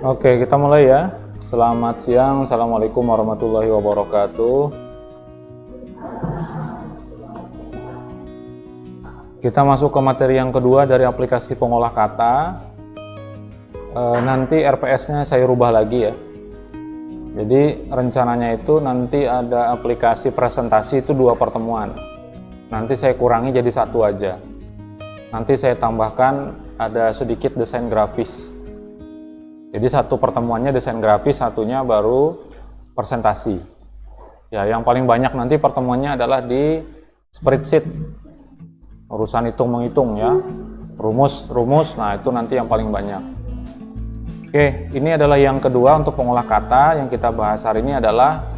Oke, kita mulai ya. Selamat siang, Assalamualaikum warahmatullahi wabarakatuh. Kita masuk ke materi yang kedua dari aplikasi pengolah kata. Nanti RPS-nya saya rubah lagi ya. Jadi rencananya itu nanti ada aplikasi presentasi itu 2 pertemuan. Nanti saya kurangi jadi 1 aja. Nanti saya tambahkan ada sedikit desain grafis. Jadi 1 pertemuannya desain grafis, 1-nya baru presentasi. Ya, yang paling banyak nanti pertemuannya adalah di spreadsheet. Urusan hitung-menghitung ya. Rumus, nah itu nanti yang paling banyak. Oke, ini adalah yang kedua untuk pengolah kata. Yang kita bahas hari ini adalah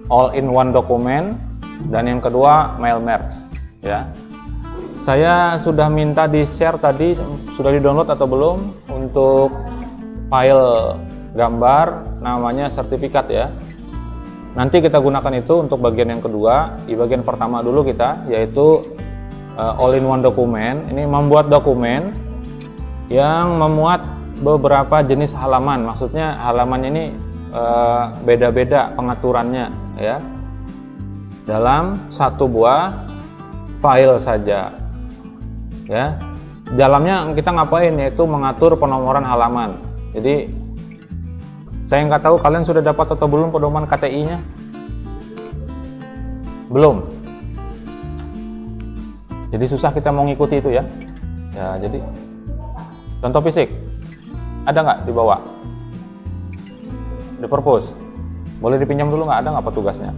all-in-one document dan yang kedua mail merge ya. Saya sudah minta di-share tadi, sudah di-download atau belum untuk file gambar namanya sertifikat ya. Nanti kita gunakan itu untuk bagian yang kedua. Di bagian pertama dulu kita, yaitu all-in-one document. Ini membuat dokumen yang memuat beberapa jenis halaman. Maksudnya halaman ini beda-beda pengaturannya ya, dalam 1 buah file saja ya. Dalamnya kita ngapain, yaitu mengatur penomoran halaman. Jadi saya nggak tahu kalian sudah dapat atau belum pedoman KTI-nya. Belum. Jadi susah kita mau ngikuti itu ya. Ya, jadi contoh fisik ada nggak di bawah? The purpose. Boleh dipinjam dulu nggak? Ada nggak petugasnya?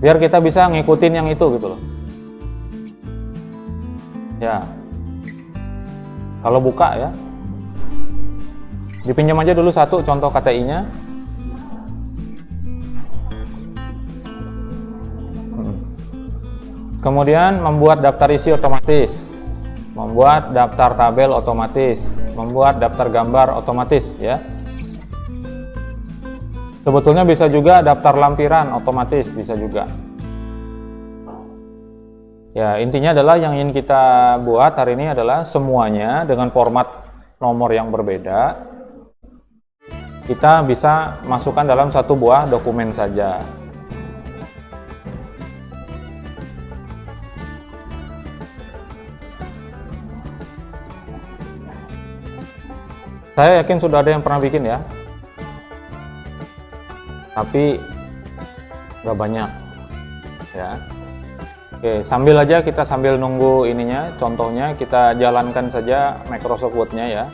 Biar kita bisa ngikutin yang itu gitu loh. Ya. Kalau buka ya, dipinjam aja dulu 1 contoh KTI-nya. Kemudian membuat daftar isi otomatis, membuat daftar tabel otomatis, membuat daftar gambar otomatis ya. Sebetulnya bisa juga daftar lampiran otomatis, bisa juga. Ya, intinya adalah yang ingin kita buat hari ini adalah semuanya dengan format nomor yang berbeda. Kita bisa masukkan dalam 1 buah dokumen saja. Saya yakin sudah ada yang pernah bikin ya, tapi nggak banyak ya. Oke, sambil aja kita sambil nunggu ininya, contohnya kita jalankan saja Microsoft Word-nya ya.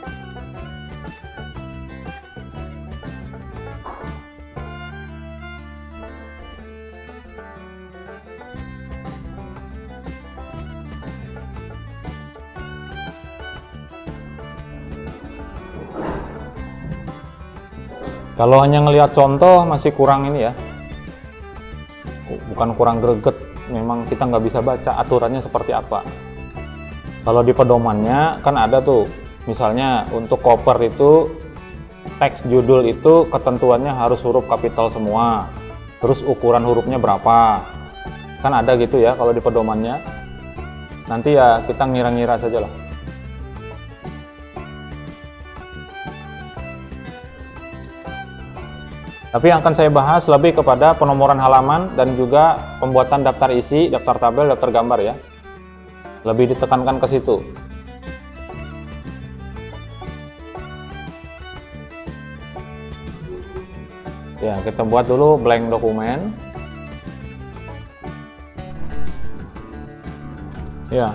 Kalau hanya ngelihat contoh masih kurang ini ya, bukan kurang greget, memang kita nggak bisa baca aturannya seperti apa. Kalau di pedomannya kan ada tuh, misalnya untuk cover itu teks judul itu ketentuannya harus huruf kapital semua, terus ukuran hurufnya berapa, kan ada gitu ya kalau di pedomannya. Nanti ya kita ngira-ngira saja lah. Tapi yang akan saya bahas lebih kepada penomoran halaman dan juga pembuatan daftar isi, daftar tabel, daftar gambar ya. Lebih ditekankan ke situ. Ya, kita buat dulu blank dokumen. Ya.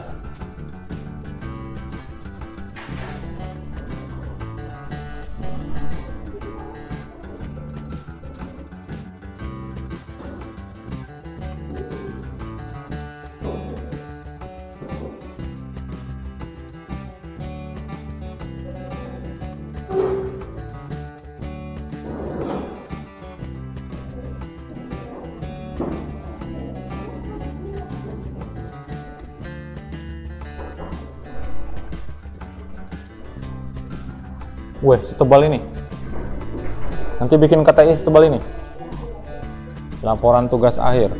Weh, setebal ini. Nanti bikin KTI setebal ini. Laporan tugas akhir.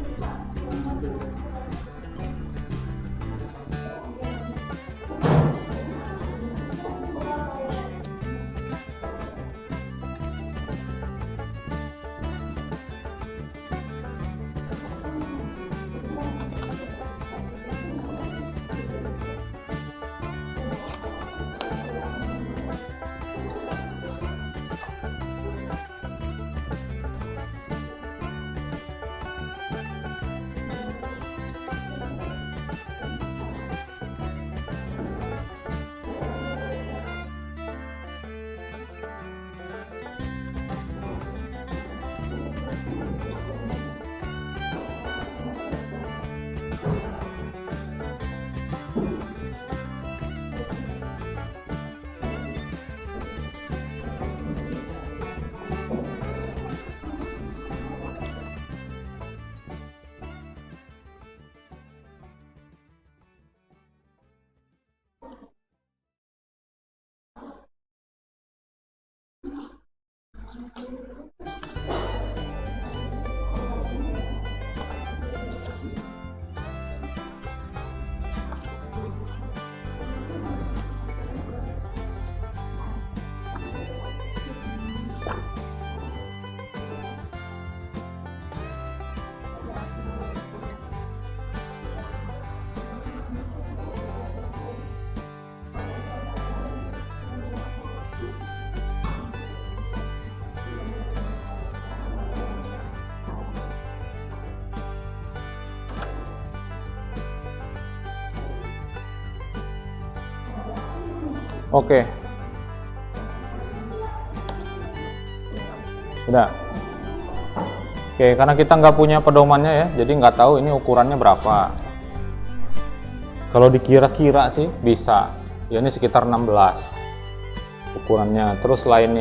Oke. Udah. Oke, karena kita nggak punya pedomannya ya, jadi nggak tahu ini ukurannya berapa. Kalau dikira-kira sih bisa. Ya ini sekitar 16 ukurannya. Terus lain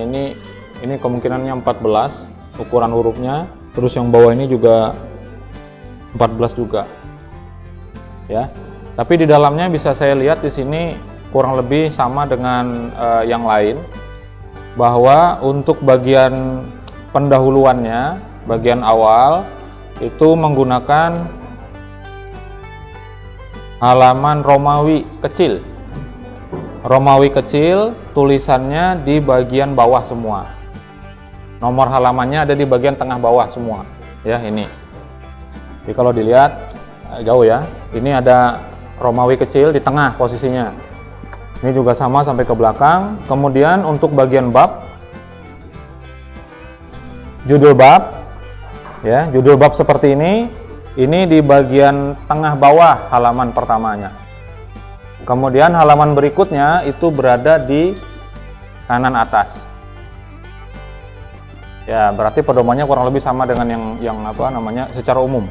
ini kemungkinannya 14 ukuran hurufnya. Terus yang bawah ini juga 14 juga. Ya. Tapi di dalamnya bisa saya lihat di sini kurang lebih sama dengan yang lain, bahwa untuk bagian pendahuluannya, bagian awal itu menggunakan halaman Romawi kecil. Romawi kecil, tulisannya di bagian bawah semua. Nomor halamannya ada di bagian tengah bawah semua. Ya, ini. Jadi kalau dilihat jauh ya, ini ada Romawi kecil di tengah posisinya. Ini juga sama sampai ke belakang. Kemudian untuk bagian bab, judul bab, ya, judul bab seperti ini di bagian tengah bawah halaman pertamanya. Kemudian halaman berikutnya itu berada di kanan atas. Ya, berarti pedomannya kurang lebih sama dengan yang apa namanya secara umum.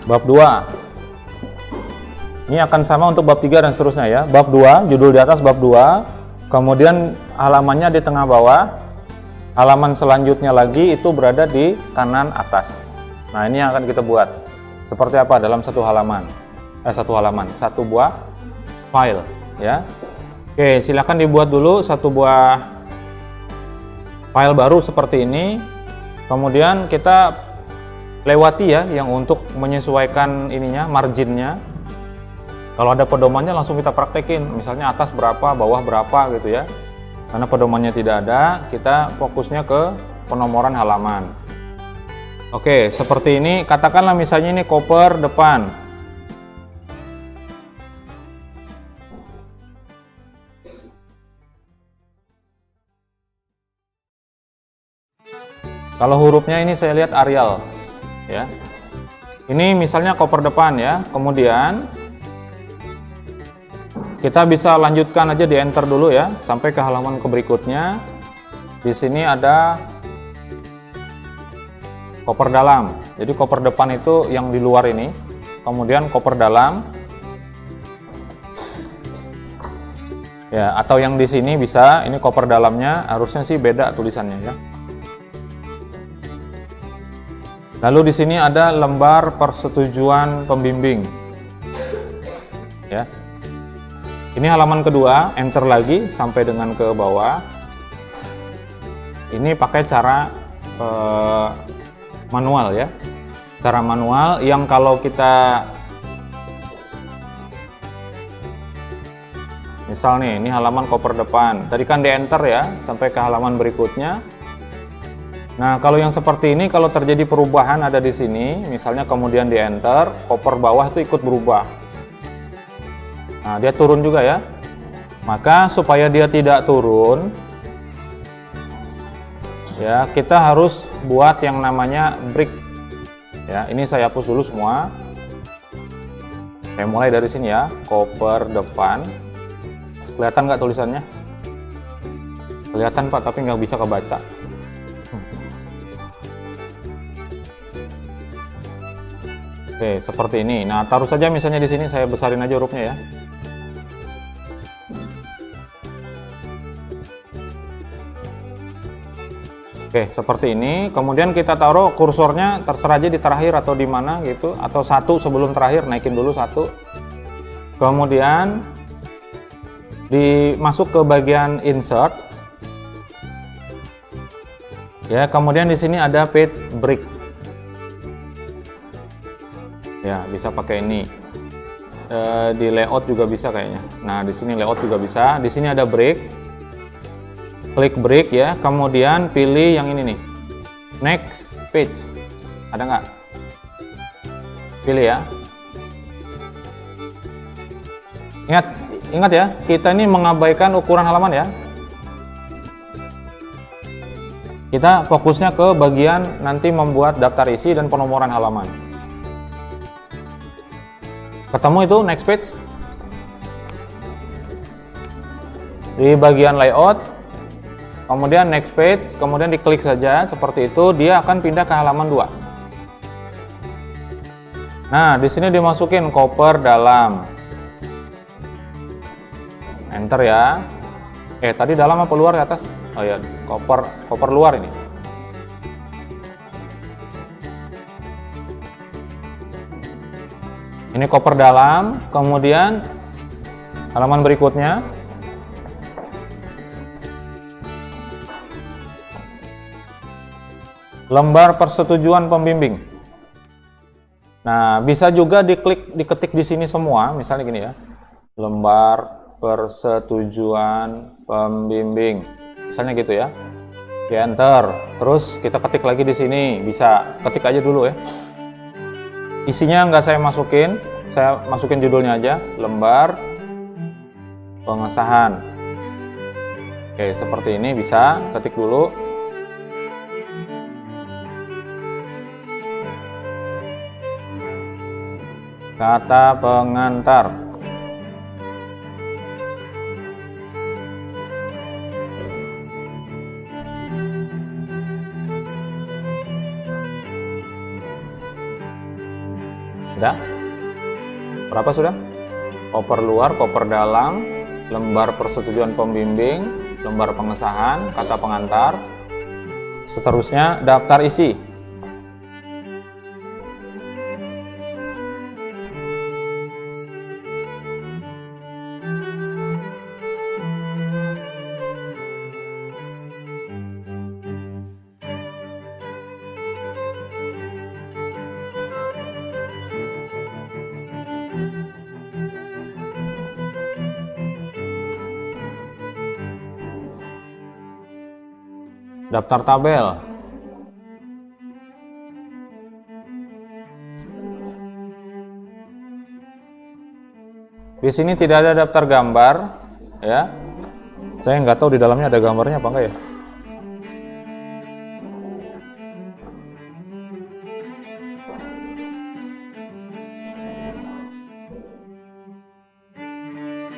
Bab 2. Ini akan sama untuk bab 3 dan seterusnya ya. Bab 2, judul di atas bab 2. Kemudian halamannya di tengah bawah. Halaman selanjutnya lagi itu berada di kanan atas. Nah, ini yang akan kita buat. Seperti apa dalam satu halaman? Satu buah file ya. Oke, silakan dibuat dulu satu buah file baru seperti ini. Kemudian kita lewati ya yang untuk menyesuaikan ininya, marginnya. Kalau ada pedomannya langsung kita praktekin, misalnya atas berapa, bawah berapa gitu ya. Karena pedomannya tidak ada, kita fokusnya ke penomoran halaman. Oke, seperti ini, katakanlah misalnya ini koper depan. Kalau hurufnya ini saya lihat Arial. Ya, ini misalnya koper depan ya. Kemudian kita bisa lanjutkan aja di enter dulu ya sampai ke halaman berikutnya. Di sini ada koper dalam. Jadi koper depan itu yang di luar ini. Kemudian koper dalam. Ya, atau yang di sini bisa. Ini koper dalamnya, harusnya sih beda tulisannya ya. Lalu di sini ada lembar persetujuan pembimbing. Ya. Ini halaman kedua, enter lagi sampai dengan ke bawah. Ini pakai cara manual ya. Cara manual yang kalau kita misal nih, ini halaman koper depan. Tadi kan di enter ya sampai ke halaman berikutnya. Nah, kalau yang seperti ini, kalau terjadi perubahan ada di sini, misalnya kemudian di enter, koper bawah itu ikut berubah. Nah, dia turun juga ya. Maka supaya dia tidak turun, ya kita harus buat yang namanya break. Ya, ini saya hapus dulu semua. Saya mulai dari sini ya, koper depan. Kelihatan nggak tulisannya? Kelihatan Pak, tapi nggak bisa kebaca. Oke, seperti ini. Nah, taruh saja misalnya di sini, saya besarin aja hurufnya ya. Oke, seperti ini. Kemudian kita taruh kursornya, terserah aja di terakhir atau di mana gitu, atau satu sebelum terakhir, naikin dulu satu. Kemudian dimasuk ke bagian insert. Ya, kemudian di sini ada page break. Ya, bisa pakai ini. Di layout juga bisa kayaknya. Nah, di sini layout juga bisa. Di sini ada break. Klik break ya. Kemudian pilih yang ini nih. Next page. Ada nggak? Pilih ya. Ingat ya, kita ini mengabaikan ukuran halaman ya. Kita fokusnya ke bagian nanti membuat daftar isi dan penomoran halaman. Ketemu itu next page. Di bagian layout, kemudian next page, kemudian diklik saja seperti itu, dia akan pindah ke halaman 2. Nah, di sini dimasukin koper dalam. Enter ya. Tadi dalam apa luar di atas? Oh ya, koper luar ini. Ini koper dalam, kemudian halaman berikutnya. Lembar persetujuan pembimbing. Nah, bisa juga diketik di sini semua, misalnya gini ya. Lembar persetujuan pembimbing, misalnya gitu ya. Di enter, terus kita ketik lagi di sini, bisa ketik aja dulu ya. Isinya nggak saya masukin judulnya aja, lembar pengesahan. Oke, seperti ini bisa ketik dulu. Kata pengantar. Sudah? Berapa sudah? Koper luar, koper dalam, lembar persetujuan pembimbing, lembar pengesahan, kata pengantar. Seterusnya daftar isi. Daftar tabel. Di sini tidak ada daftar gambar, ya. Saya nggak tahu di dalamnya ada gambarnya apa enggak ya.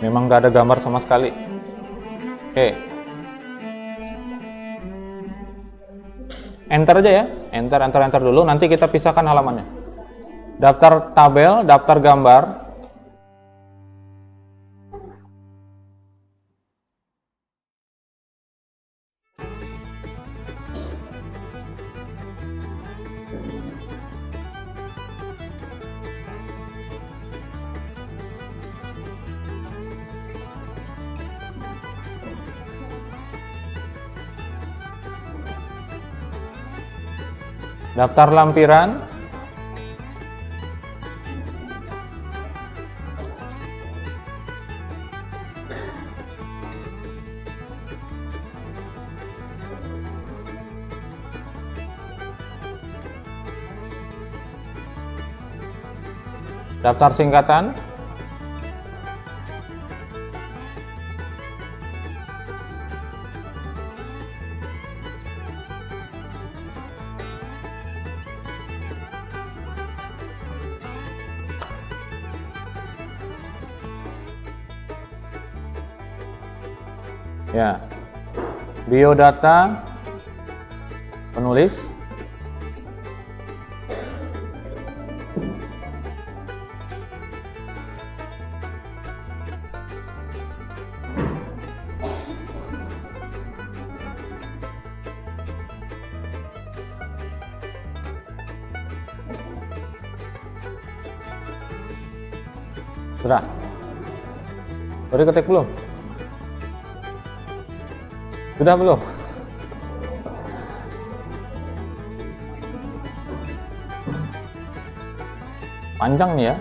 Memang nggak ada gambar sama sekali. Oke. Enter aja ya, enter dulu, nanti kita pisahkan halamannya. Daftar tabel, daftar gambar. Daftar lampiran. Daftar singkatan. Ya, biodata penulis, sudah. Udah ketik belum? Sudah belum? Panjang nih ya.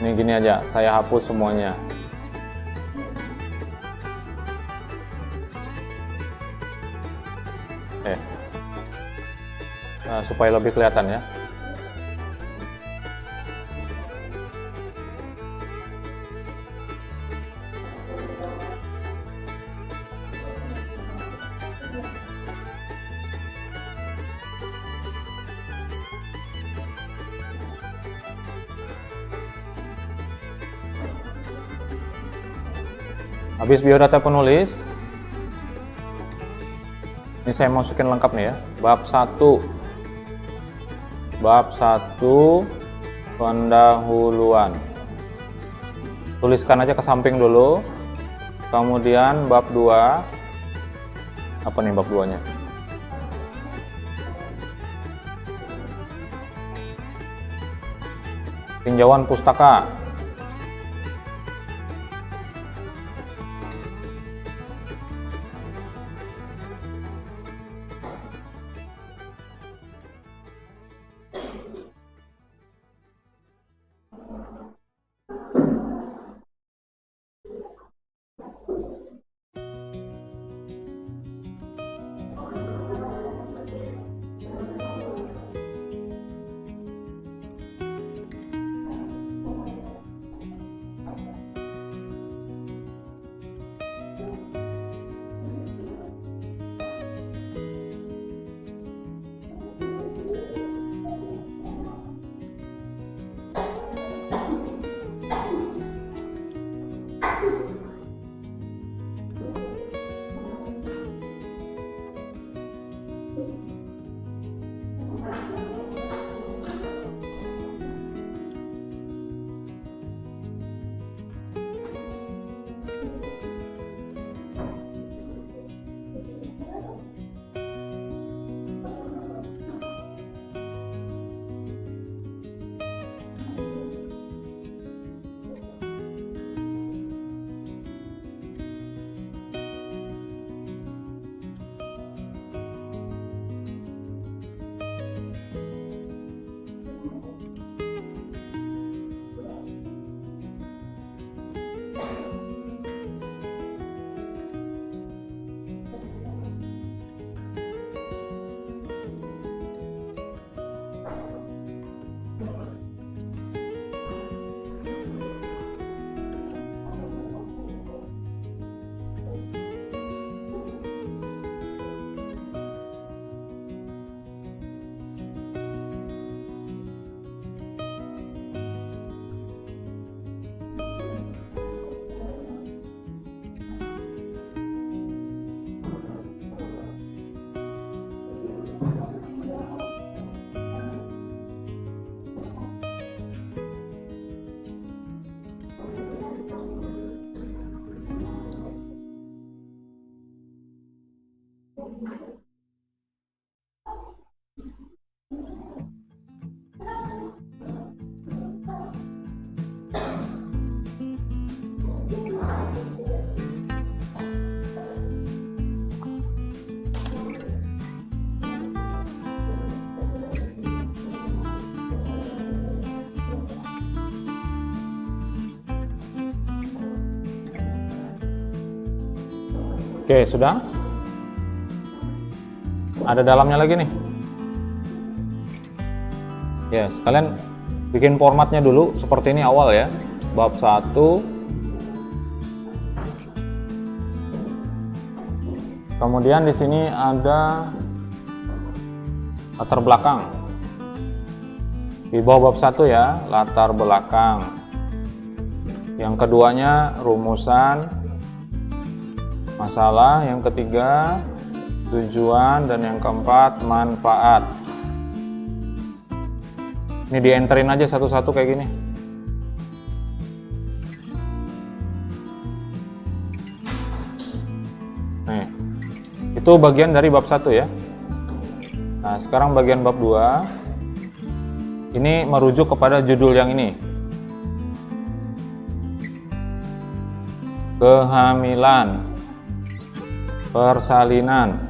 Ini gini aja, saya hapus semuanya. Nah, supaya lebih kelihatan ya. Habis biodata penulis, ini saya masukin lengkap nih ya. Bab 1 pendahuluan. Tuliskan aja ke samping dulu. Kemudian bab 2. Apa nih bab 2-nya? Tinjauan pustaka. Oke, sudah. Ada dalamnya lagi nih. Ya, sekalian bikin formatnya dulu seperti ini awal ya. Bab 1. Kemudian di sini ada latar belakang. Di bawah bab 1 ya, latar belakang. Yang keduanya rumusan masalah, yang ketiga tujuan, dan yang keempat manfaat. Ini di enterin aja satu-satu kayak gini. Nih, itu bagian dari bab 1 ya. Nah, sekarang bagian bab 2. Ini merujuk kepada judul yang ini. kehamilan, persalinan.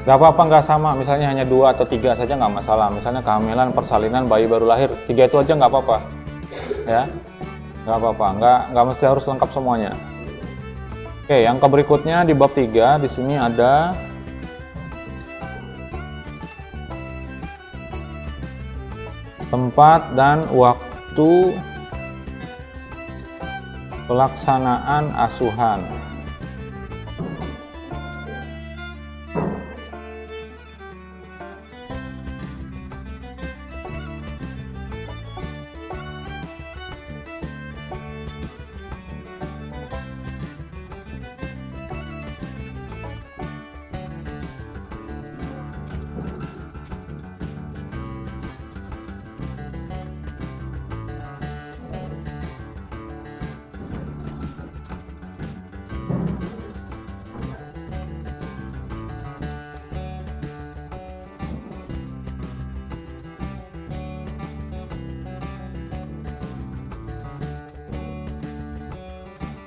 Nggak apa-apa nggak sama, misalnya hanya 2 atau 3 saja nggak masalah. Misalnya kehamilan, persalinan, bayi baru lahir, 3 itu aja nggak apa-apa, ya, nggak apa-apa, nggak mesti harus lengkap semuanya. Oke, yang berikutnya di bab 3 di sini ada tempat dan waktu pelaksanaan asuhan.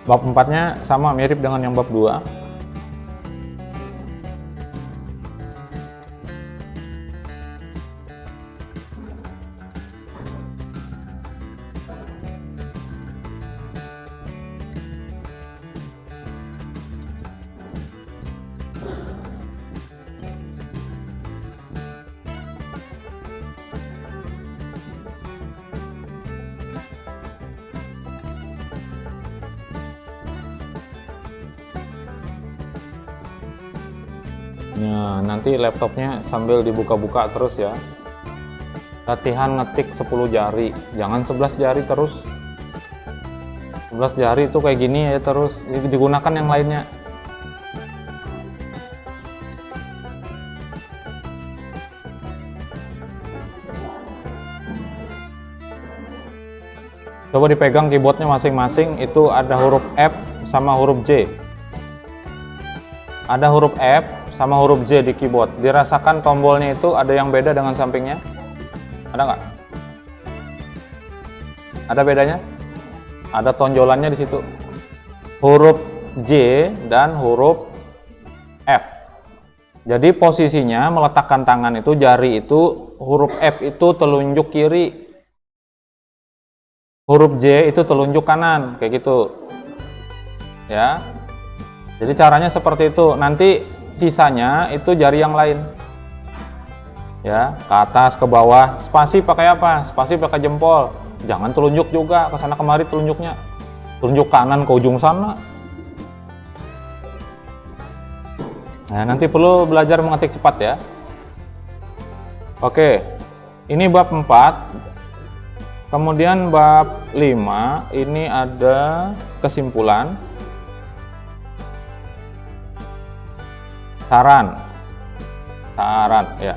Bab 4-nya sama, mirip dengan yang bab 2. Nah, nanti laptopnya sambil dibuka-buka terus ya. Latihan ngetik 10 jari, jangan 11 jari terus. 11 jari itu kayak gini ya terus, digunakan yang lainnya. Coba dipegang keyboardnya masing-masing, itu ada huruf F sama huruf J. Ada huruf F sama huruf J di keyboard. Dirasakan tombolnya itu ada yang beda dengan sampingnya? Ada nggak? Ada bedanya? Ada tonjolannya di situ. Huruf J dan huruf F. Jadi posisinya meletakkan tangan itu, jari itu, huruf F itu telunjuk kiri, huruf J itu telunjuk kanan, kayak gitu. Ya. Jadi caranya seperti itu. Nanti sisanya itu jari yang lain. Ya, ke atas, ke bawah. Spasi pakai apa? Spasi pakai jempol. Jangan telunjuk juga ke sana kemari telunjuknya. Telunjuk kanan ke ujung sana. Nah, nanti perlu belajar mengetik cepat ya. Oke. Ini bab 4. Kemudian bab 5 ini ada kesimpulan. Saran ya.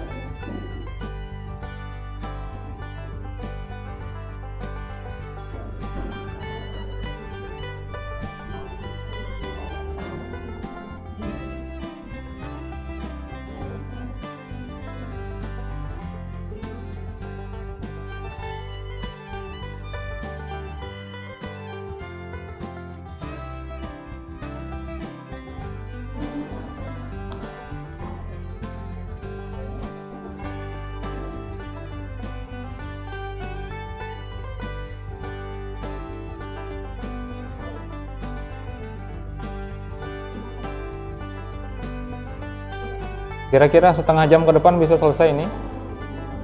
Kira-kira setengah jam ke depan bisa selesai ini.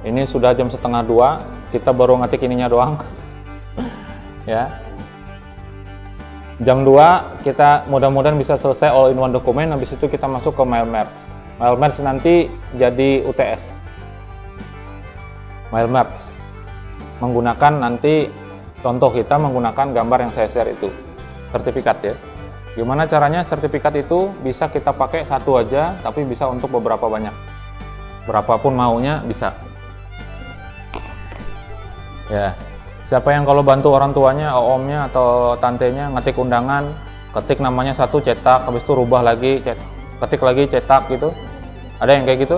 Ini sudah jam setengah 2, kita baru ngetik ininya doang. Ya. Jam 2 kita mudah-mudahan bisa selesai all-in-one dokumen, habis itu kita masuk ke Mailmerge. Mailmerge nanti jadi UTS. Mailmerge menggunakan nanti contoh kita menggunakan gambar yang saya share itu, sertifikat ya. Gimana caranya sertifikat itu bisa kita pakai satu aja, tapi bisa untuk beberapa banyak. Berapapun maunya bisa. Ya, siapa yang kalau bantu orang tuanya, omnya atau tantenya ngetik undangan, ketik namanya satu, cetak, habis itu rubah lagi, ketik lagi, cetak gitu. Ada yang kayak gitu?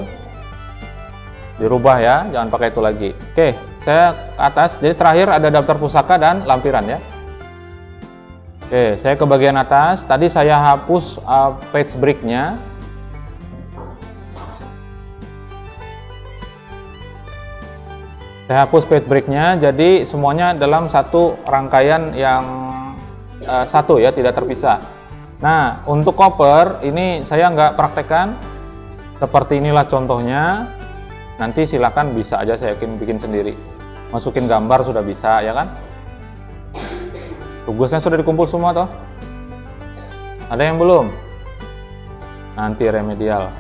Dirubah ya, jangan pakai itu lagi. Oke, saya ke atas. Jadi terakhir ada daftar pusaka dan lampiran ya. Oke, saya ke bagian atas. Tadi saya hapus page break-nya. Saya hapus page break-nya, jadi semuanya dalam satu rangkaian yang satu ya, tidak terpisah. Nah, untuk koper ini saya nggak praktekkan. Seperti inilah contohnya. Nanti silakan bisa aja saya bikin sendiri. Masukin gambar sudah bisa ya kan? Tugasnya sudah dikumpul semua toh? Ada yang belum? Nanti remedial.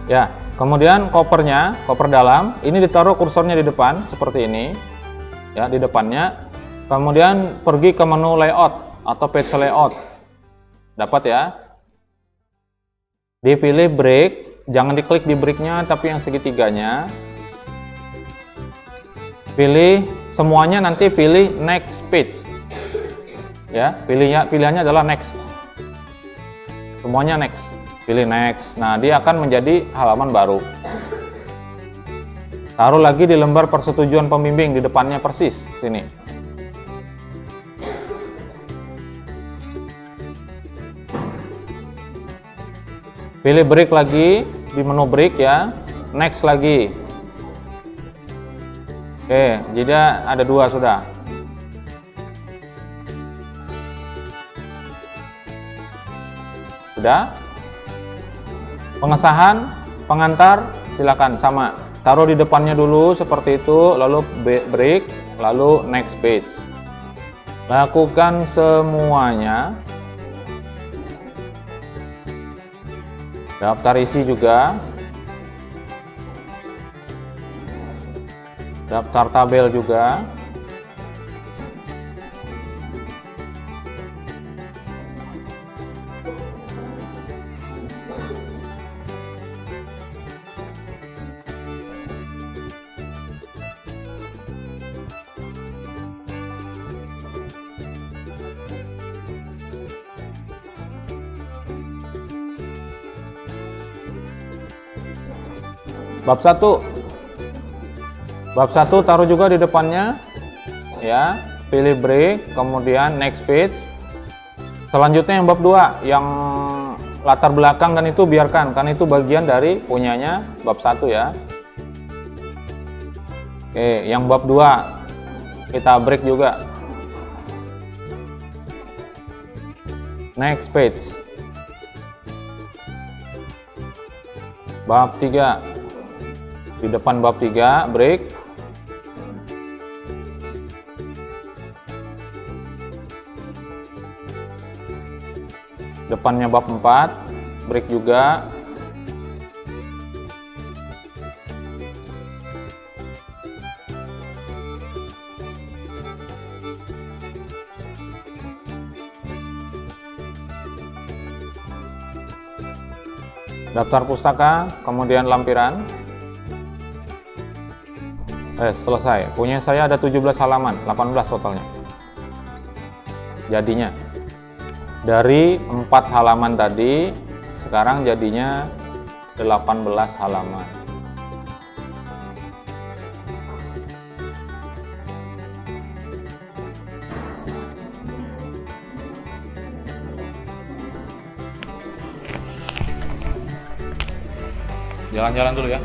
Ya, kemudian kopernya, koper dalam, ini ditaruh kursornya di depan seperti ini. Ya, di depannya. Kemudian pergi ke menu layout atau page layout. Dapat ya? Dipilih break, jangan diklik di breaknya tapi yang segitiganya. Pilih semuanya, nanti pilih next page ya, pilihannya adalah next, semuanya next, pilih next. Nah, dia akan menjadi halaman baru. Taruh lagi di lembar persetujuan pembimbing di depannya persis sini. Pilih break lagi di menu break ya, next lagi. Oke, jadi ada dua sudah. Sudah. Pengesahan, pengantar, silakan sama. Taruh di depannya dulu seperti itu, lalu break, lalu next page. Lakukan semuanya. Daftar isi juga. Daftar tabel juga. Bab 1. Bab 1 taruh juga di depannya ya, pilih break, kemudian next page. Selanjutnya yang bab 2 yang latar belakang dan itu biarkan, karena itu bagian dari punyanya bab 1 ya. Oke, yang bab 2 kita break juga. Next page. Bab 3. Di depan bab 3 break. Depannya bab 4 break juga. Daftar pustaka, kemudian lampiran. Selesai. Punya saya ada 17 halaman, 18 totalnya. Jadinya dari 4 halaman tadi, sekarang jadinya 18 halaman. Jalan-jalan dulu ya.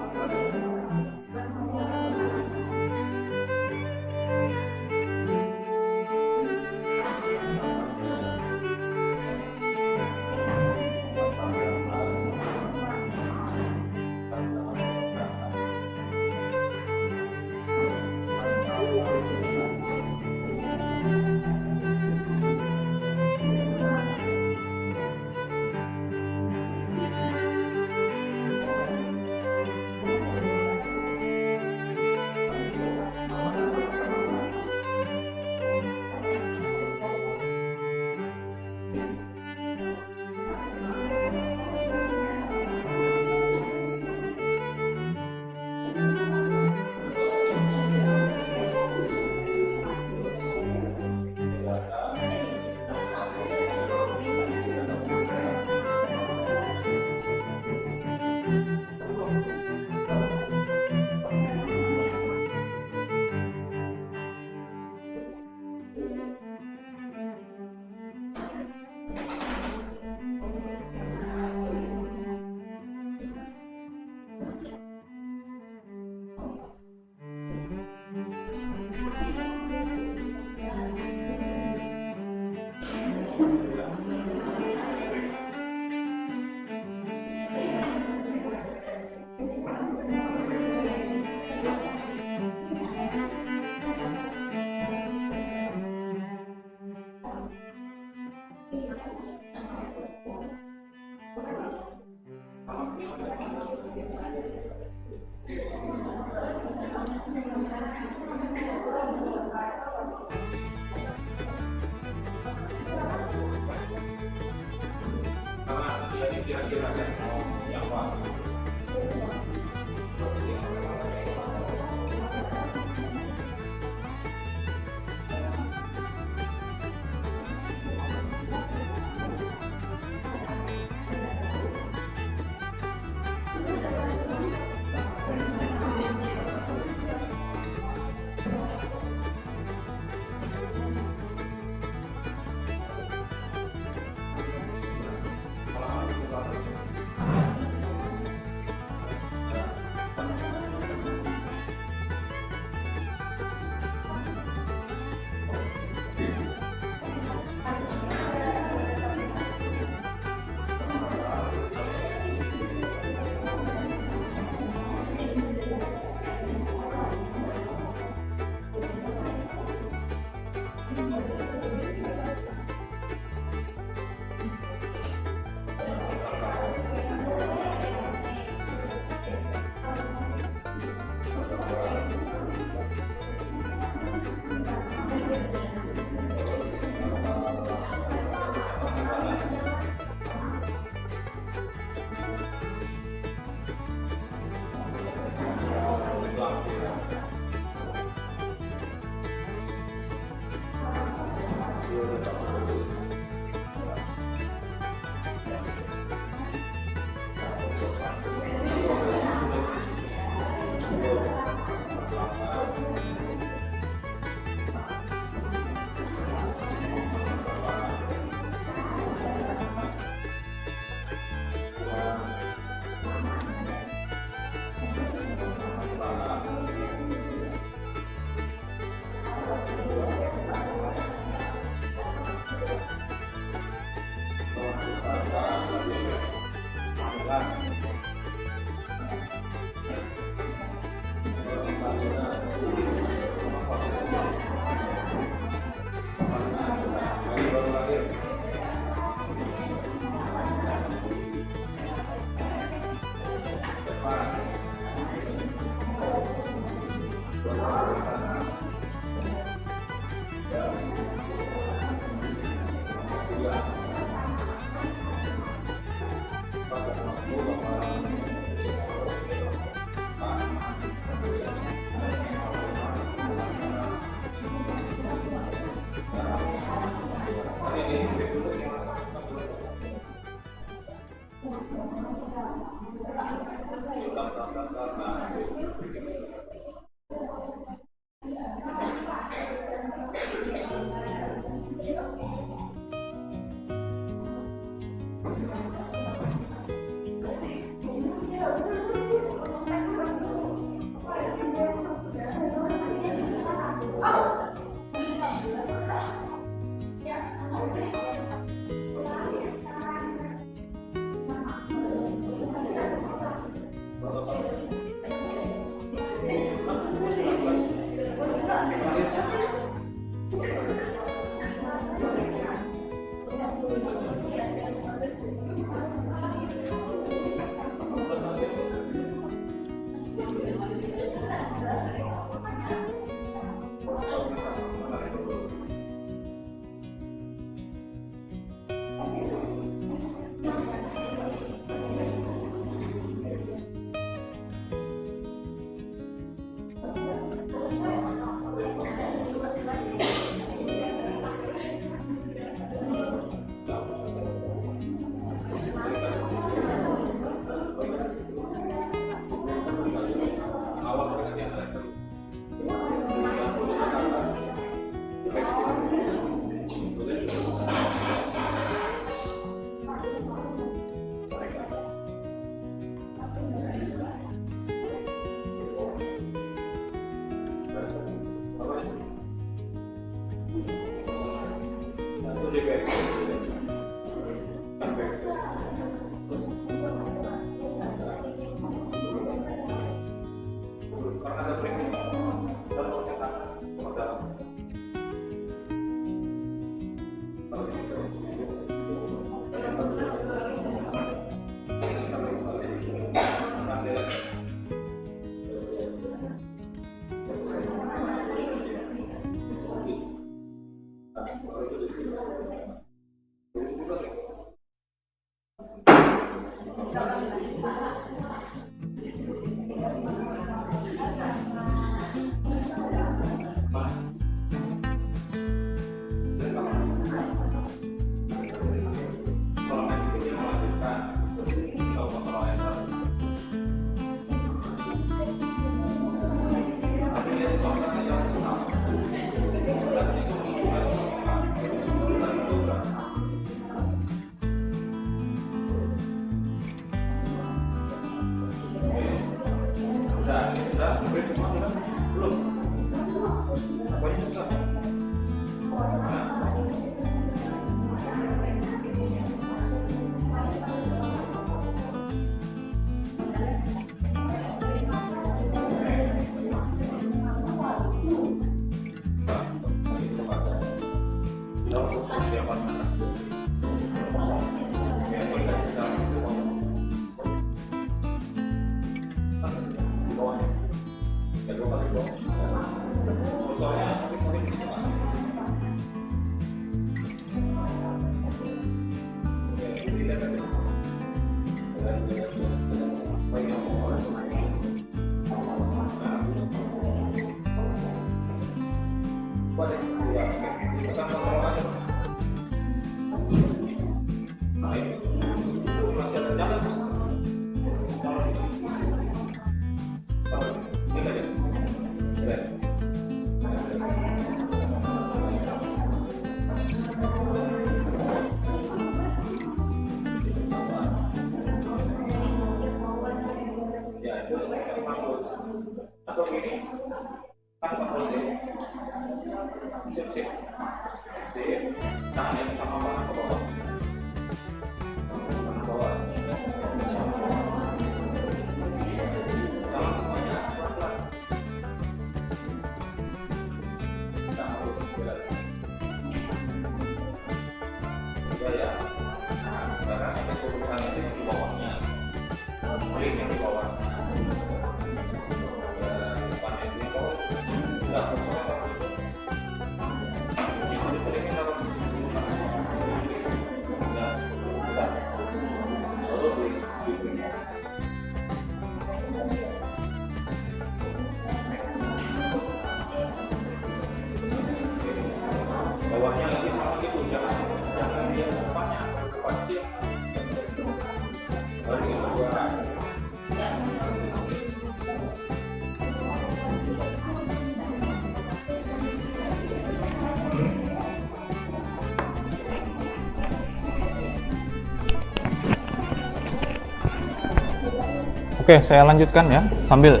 Oke, saya lanjutkan ya, sambil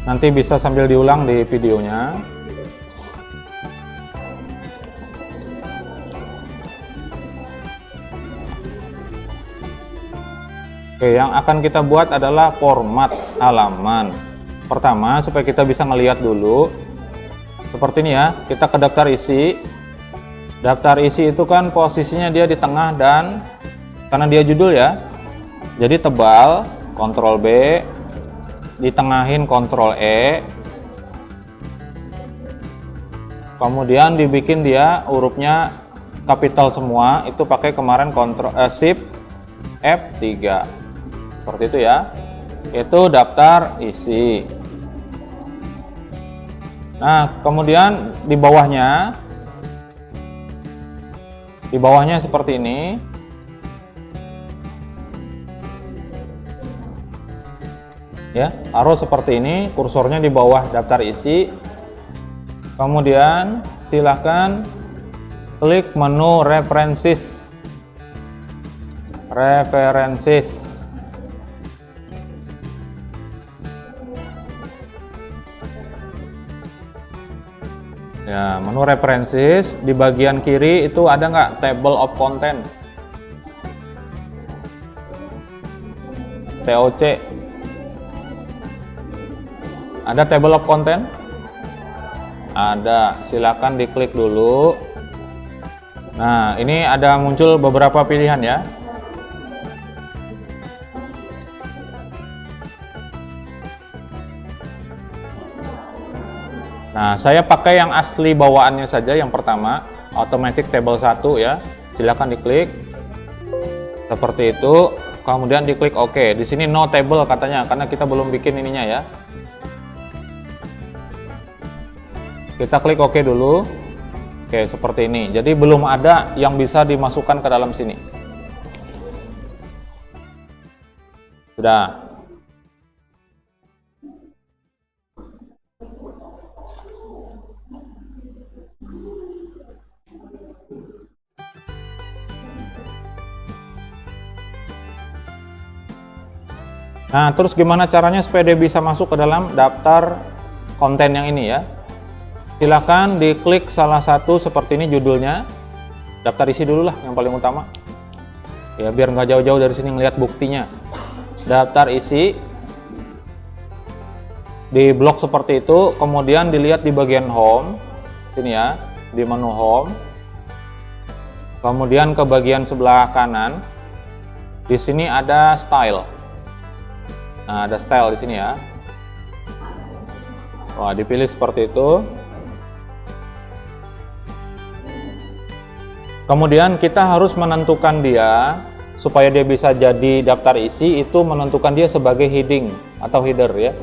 nanti bisa sambil diulang di videonya. Oke, yang akan kita buat adalah format halaman. Pertama, supaya kita bisa ngelihat dulu seperti ini ya, kita ke daftar isi. Daftar isi itu kan posisinya dia di tengah, dan karena dia judul ya, jadi tebal, Ctrl B, ditengahin Ctrl E, kemudian dibikin dia hurufnya kapital semua, itu pakai kemarin Shift F3, seperti itu ya. Itu daftar isi. Nah, kemudian di bawahnya seperti ini. Ya, taruh seperti ini, kursornya di bawah daftar isi. Kemudian silahkan klik menu references. Ya, menu references di bagian kiri itu ada nggak table of content? TOC. Ada table of content? Ada, silakan diklik dulu. Nah, ini ada muncul beberapa pilihan ya. Nah, saya pakai yang asli bawaannya saja, yang pertama, automatic table 1 ya. Silakan diklik. Seperti itu. Kemudian diklik OK. Di sini no table katanya, karena kita belum bikin ininya ya. Kita klik OK dulu. Oke, seperti ini. Jadi belum ada yang bisa dimasukkan ke dalam sini. Sudah. Nah, terus gimana caranya supaya dia bisa masuk ke dalam daftar konten yang ini ya? Silakan diklik salah satu seperti ini judulnya. Daftar isi dulu lah yang paling utama. Ya, biar nggak jauh-jauh dari sini ngelihat buktinya. Daftar isi. Di blok seperti itu, kemudian dilihat di bagian home. Sini ya, di menu home. Kemudian ke bagian sebelah kanan. Di sini ada style. Nah, ada style di sini ya. Wah, dipilih seperti itu. Kemudian kita harus menentukan dia supaya dia bisa jadi daftar isi, itu menentukan dia sebagai heading atau header ya.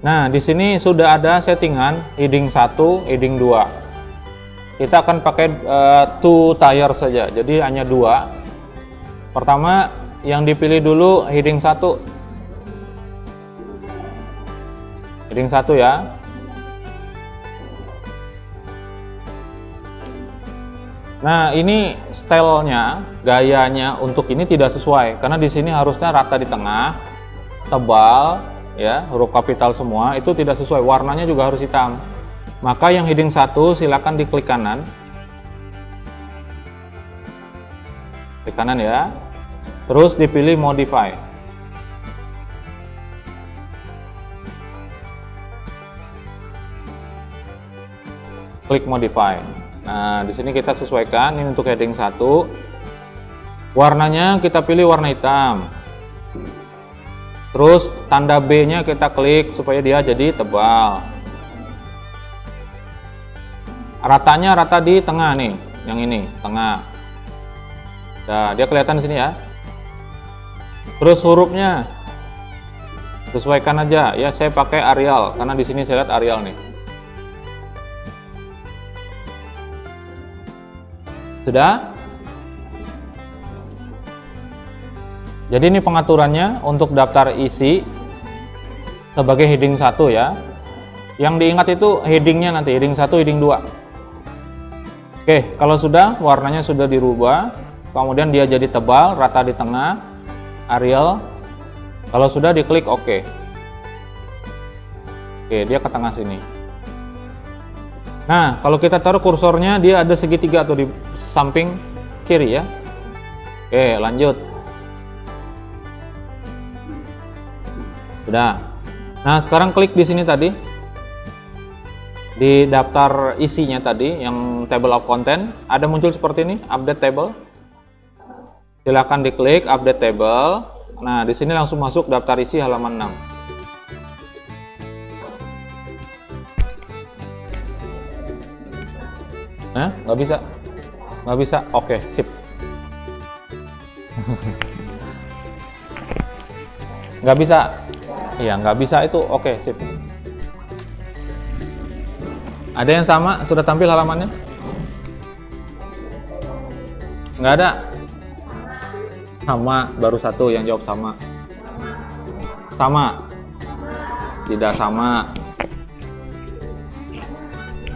Nah, di sini sudah ada settingan heading 1, heading 2. Kita akan pakai two tier saja. Jadi hanya 2. Pertama, yang dipilih dulu heading 1. Heading 1 ya. Nah, ini stylenya, gayanya untuk ini tidak sesuai karena di sini harusnya rata di tengah, tebal ya, huruf kapital semua, itu tidak sesuai. Warnanya juga harus hitam. Maka yang heading 1 silakan diklik kanan. Klik kanan ya. Terus dipilih modify. Klik modify. Nah, di sini kita sesuaikan ini untuk heading 1. Warnanya kita pilih warna hitam. Terus tanda B-nya kita klik supaya dia jadi tebal. Ratanya rata di tengah nih, yang ini, tengah. Nah, dia kelihatan di sini ya. Terus hurufnya sesuaikan aja ya, saya pakai Arial karena di sini saya lihat Arial nih. Sudah? Jadi ini pengaturannya untuk daftar isi sebagai heading 1 ya. Yang diingat itu headingnya nanti, heading 1, heading 2. Oke, kalau sudah, warnanya sudah dirubah, kemudian dia jadi tebal, rata di tengah, Arial. Kalau sudah, diklik OK. Oke, dia ke tengah sini. Nah, kalau kita taruh kursornya, dia ada segitiga tuh di samping kiri ya. Oke, lanjut. Sudah. Nah, sekarang klik di sini tadi. Di daftar isinya tadi, yang table of content, ada muncul seperti ini, update table. Silakan diklik update table. Nah, di sini langsung masuk daftar isi halaman 6. Nah, nggak bisa. Nggak bisa. Oke, sip. Nggak bisa. Iya, nggak bisa itu. Oke, sip. Ada yang sama? Sudah tampil halamannya? Nggak ada? Sama, baru satu yang jawab sama. Sama? Tidak sama.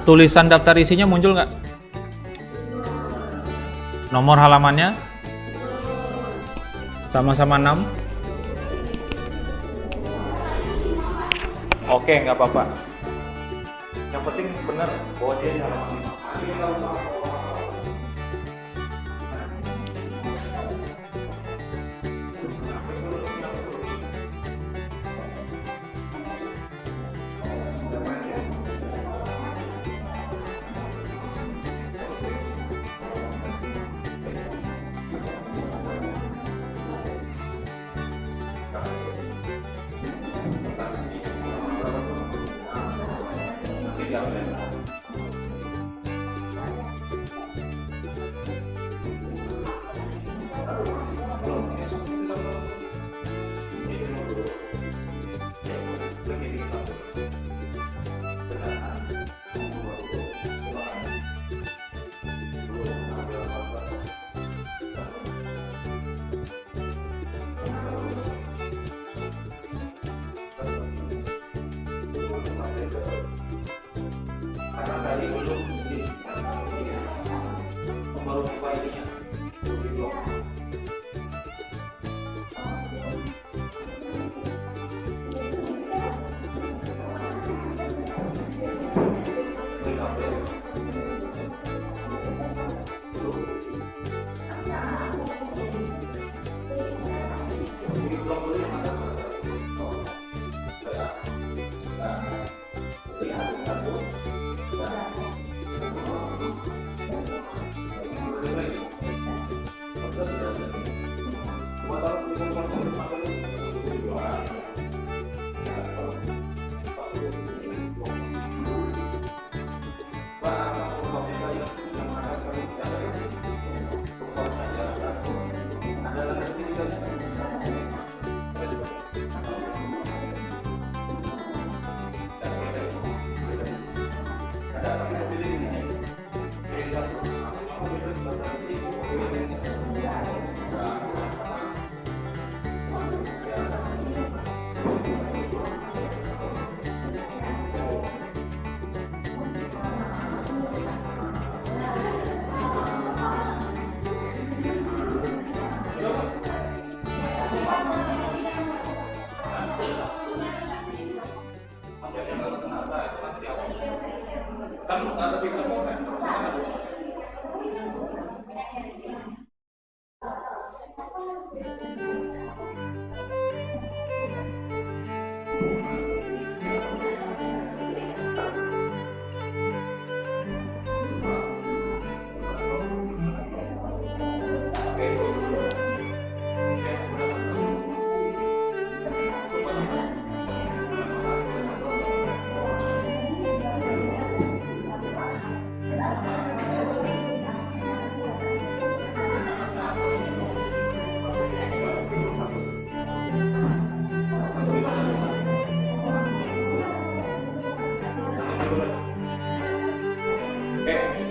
Tulisan daftar isinya muncul nggak? Nomor halamannya? Sama-sama 6. Oke, nggak apa-apa. Yang penting benar bahwa dia di halaman 5.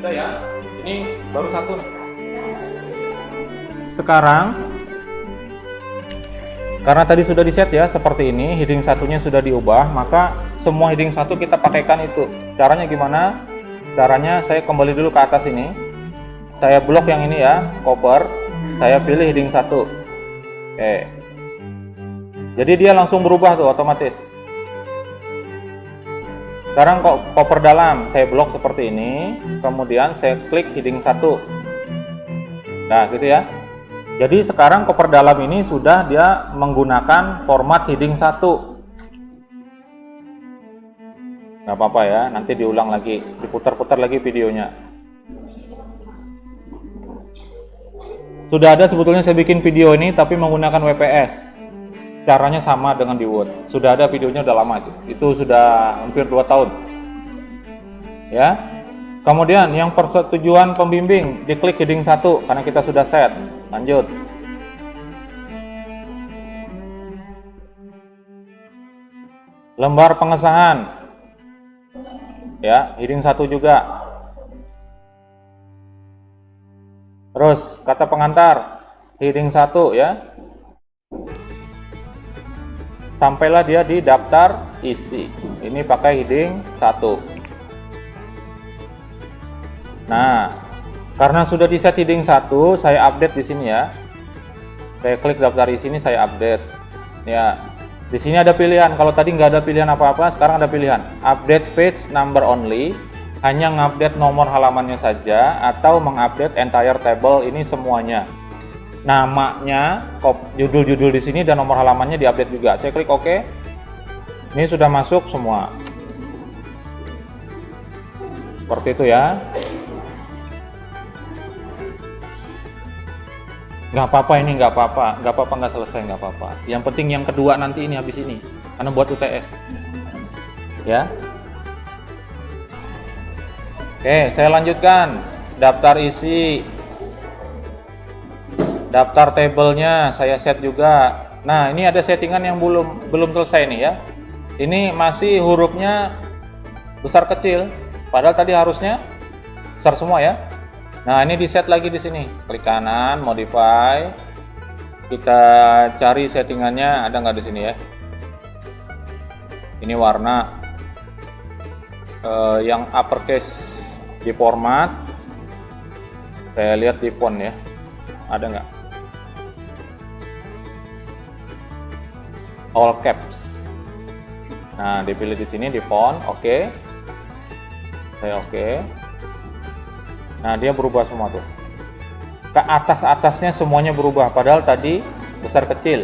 Udah ya, ini baru satu nih. Sekarang karena tadi sudah di set ya seperti ini, heading satunya sudah diubah, maka semua heading satu kita pakaikan itu. Caranya gimana? Caranya saya kembali dulu ke atas ini, saya blok yang ini ya, cover, saya pilih heading 1. Oke, Jadi dia langsung berubah tuh otomatis. Sekarang kok koper dalam saya blok seperti ini, kemudian saya klik heading 1. Nah, gitu ya. Jadi sekarang koper dalam ini sudah dia menggunakan format heading 1. Nggak apa-apa ya, nanti diulang lagi, diputar-putar lagi videonya. Sudah ada sebetulnya saya bikin video ini tapi menggunakan WPS. Caranya sama dengan di Word. Sudah ada videonya, udah lama itu sudah hampir 2 tahun. Ya. Kemudian yang persetujuan pembimbing diklik heading 1 karena kita sudah set. Lanjut. Lembar pengesahan. Ya, heading 1 juga. Terus kata pengantar heading 1 ya. Sampailah dia di daftar isi. Ini pakai heading 1. Nah, karena sudah di set heading 1, saya update di sini ya. Saya klik daftar isi ini, saya update. Ya. Di sini ada pilihan, kalau tadi nggak ada pilihan apa-apa, sekarang ada pilihan update page number only, hanya mengupdate nomor halamannya saja, atau mengupdate entire table ini semuanya. Namanya, judul-judul di sini dan nomor halamannya diupdate juga. Saya klik OK. Ini sudah masuk semua. Seperti itu ya. Nggak apa-apa ini, nggak apa-apa, nggak selesai, nggak apa-apa. Yang penting yang kedua nanti ini habis ini, karena buat UTS. Ya. Oke, saya lanjutkan. Daftar isi, daftar tabelnya saya set juga. Nah, ini ada settingan yang belum selesai nih ya. Ini masih hurufnya besar kecil, padahal tadi harusnya besar semua ya. Nah, ini di set lagi di sini. Klik kanan, modify. Kita cari settingannya, ada nggak di sini ya? Ini warna yang uppercase di format. Saya lihat di font ya. Ada nggak? All caps. Nah, dipilih di sini di font, oke. Saya oke. Nah, dia berubah semua tuh. Ke atas-atasnya semuanya berubah, padahal tadi besar kecil.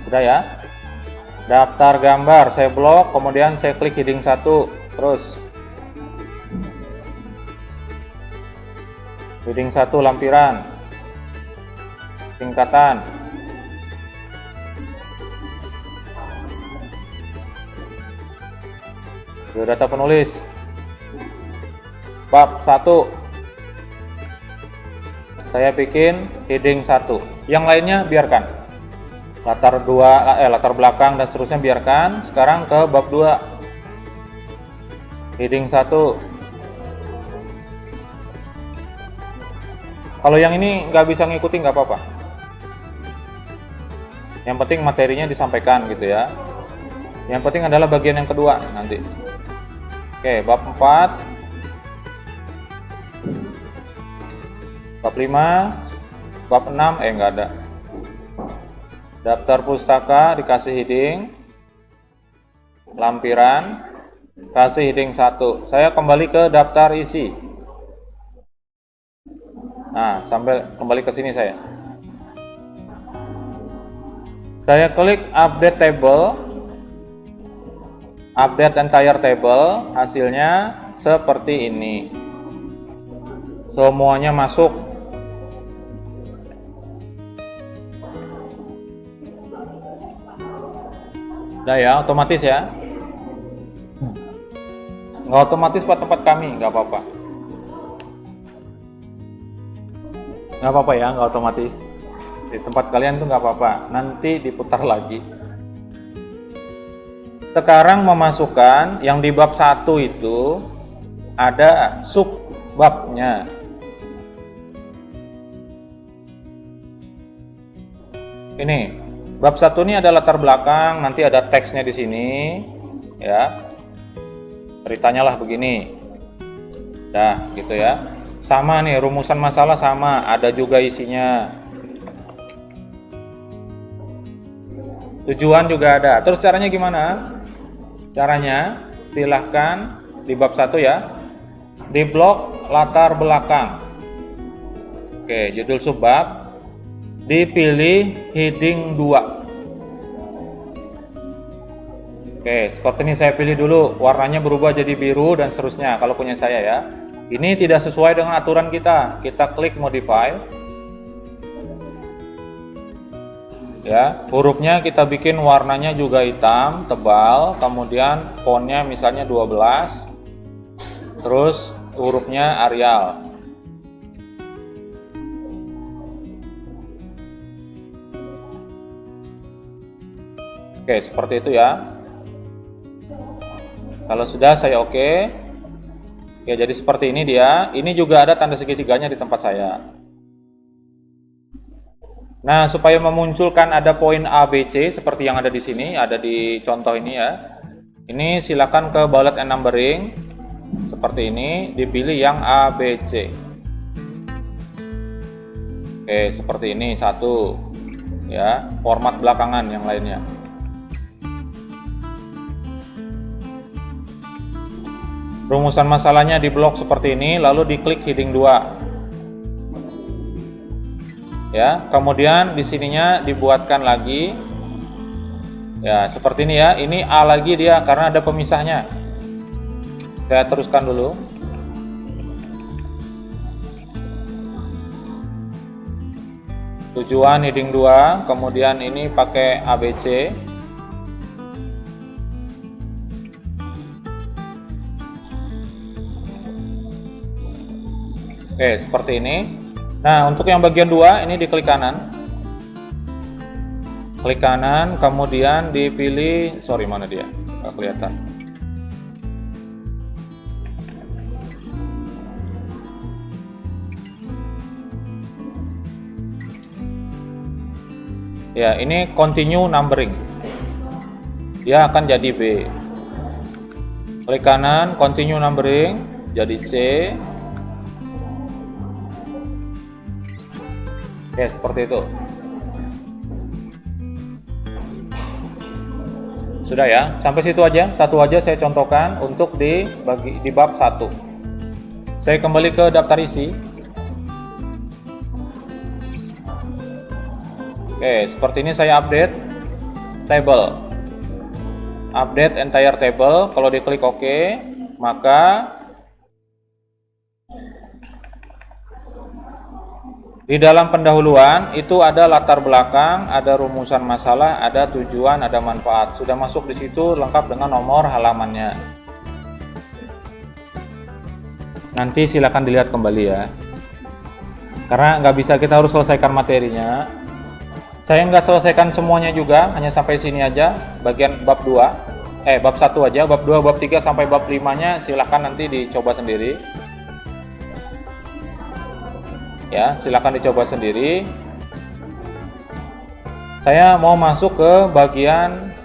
Sudah ya. Daftar gambar, saya blok, kemudian saya klik heading 1, terus. Heading 1 lampiran. Singkatan. Data penulis bab 1 saya bikin heading 1, yang lainnya biarkan, latar belakang dan seterusnya biarkan. Sekarang ke bab 2 heading 1. Kalau yang ini nggak bisa ngikutin nggak apa-apa, yang penting materinya disampaikan gitu ya. Yang penting adalah bagian yang kedua nanti. Oke, bab 4, bab 5, bab 6, nggak ada. Daftar pustaka dikasih heading, lampiran, kasih heading 1. Saya kembali ke daftar isi. Nah, sampai kembali ke sini saya. Saya klik update table. Update entire table, hasilnya seperti ini. Semuanya masuk. Udah ya, otomatis ya. Nggak otomatis buat tempat kami, nggak apa-apa. Nggak apa-apa ya, nggak otomatis. Di tempat kalian tuh nggak apa-apa. Nanti diputar lagi. Sekarang memasukkan yang di bab 1 itu ada subbabnya. Ini bab 1 ini ada latar belakang, nanti ada teksnya di sini ya. Ceritanya lah begini. Dah gitu ya. Sama nih, rumusan masalah sama, ada juga isinya. Tujuan juga ada. Terus caranya gimana? Caranya silahkan di bab 1 ya, di blok latar belakang. Oke, judul subbab, dipilih heading 2. Oke, seperti ini saya pilih dulu, warnanya berubah jadi biru dan seterusnya kalau punya saya ya. Ini tidak sesuai dengan aturan kita klik modify. Ya, hurufnya kita bikin warnanya juga hitam, tebal, kemudian fontnya misalnya 12. Terus hurufnya Arial. Oke, seperti itu ya. Kalau sudah saya oke. Ya, jadi seperti ini dia. Ini juga ada tanda segitiganya di tempat saya. Nah, supaya memunculkan ada poin A, B, C seperti yang ada di sini, ada di contoh ini ya. Ini silakan ke bullet and numbering. Seperti ini, dipilih yang A, B, C. Oke, seperti ini satu. Ya, format belakangan yang lainnya. Rumusan masalahnya di blok seperti ini, lalu diklik heading 2. Ya, kemudian di sininya dibuatkan lagi. Ya, seperti ini ya. Ini A lagi dia karena ada pemisahnya. Saya teruskan dulu. Tujuan heading 2, kemudian ini pakai ABC. Oke, seperti ini. Nah, untuk yang bagian 2 ini diklik kanan. Klik kanan, kemudian dipilih, mana dia? Nggak kelihatan. Ya, ini continue numbering. Dia akan jadi B. Klik kanan, continue numbering, jadi C. Oke, seperti itu. Sudah ya, sampai situ aja. Satu aja saya contohkan untuk di bab 1. Saya kembali ke daftar isi. Oke, seperti ini saya update table. Update entire table. Kalau diklik OK, maka di dalam pendahuluan itu ada latar belakang, ada rumusan masalah, ada tujuan, ada manfaat. Sudah masuk di situ lengkap dengan nomor halamannya. Nanti silakan dilihat kembali ya. Karena nggak bisa, kita harus selesaikan materinya. Saya nggak selesaikan semuanya juga, hanya sampai sini aja. Bagian bab 2, bab 1 aja. Bab 2, bab 3 sampai bab 5-nya silakan nanti dicoba sendiri. Ya, silakan dicoba sendiri. Saya mau masuk ke bagian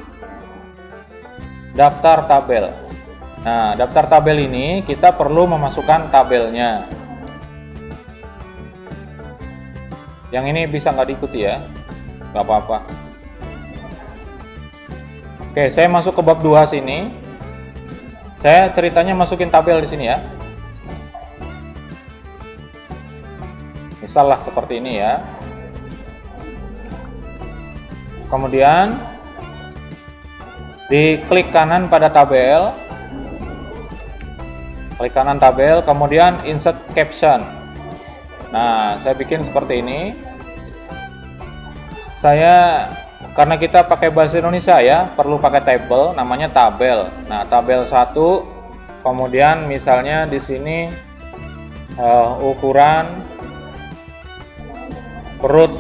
daftar tabel. Nah, daftar tabel ini kita perlu memasukkan tabelnya. Yang ini bisa nggak diikuti ya, nggak apa-apa. Oke, saya masuk ke bab 2 sini. Saya ceritanya masukin tabel di sini ya. Misalnya seperti ini ya. Kemudian diklik kanan pada tabel. Klik kanan tabel, kemudian insert caption. Nah, saya bikin seperti ini. Karena kita pakai bahasa Indonesia ya, perlu pakai table, namanya tabel. Nah, tabel 1, kemudian misalnya di sini ukuran perut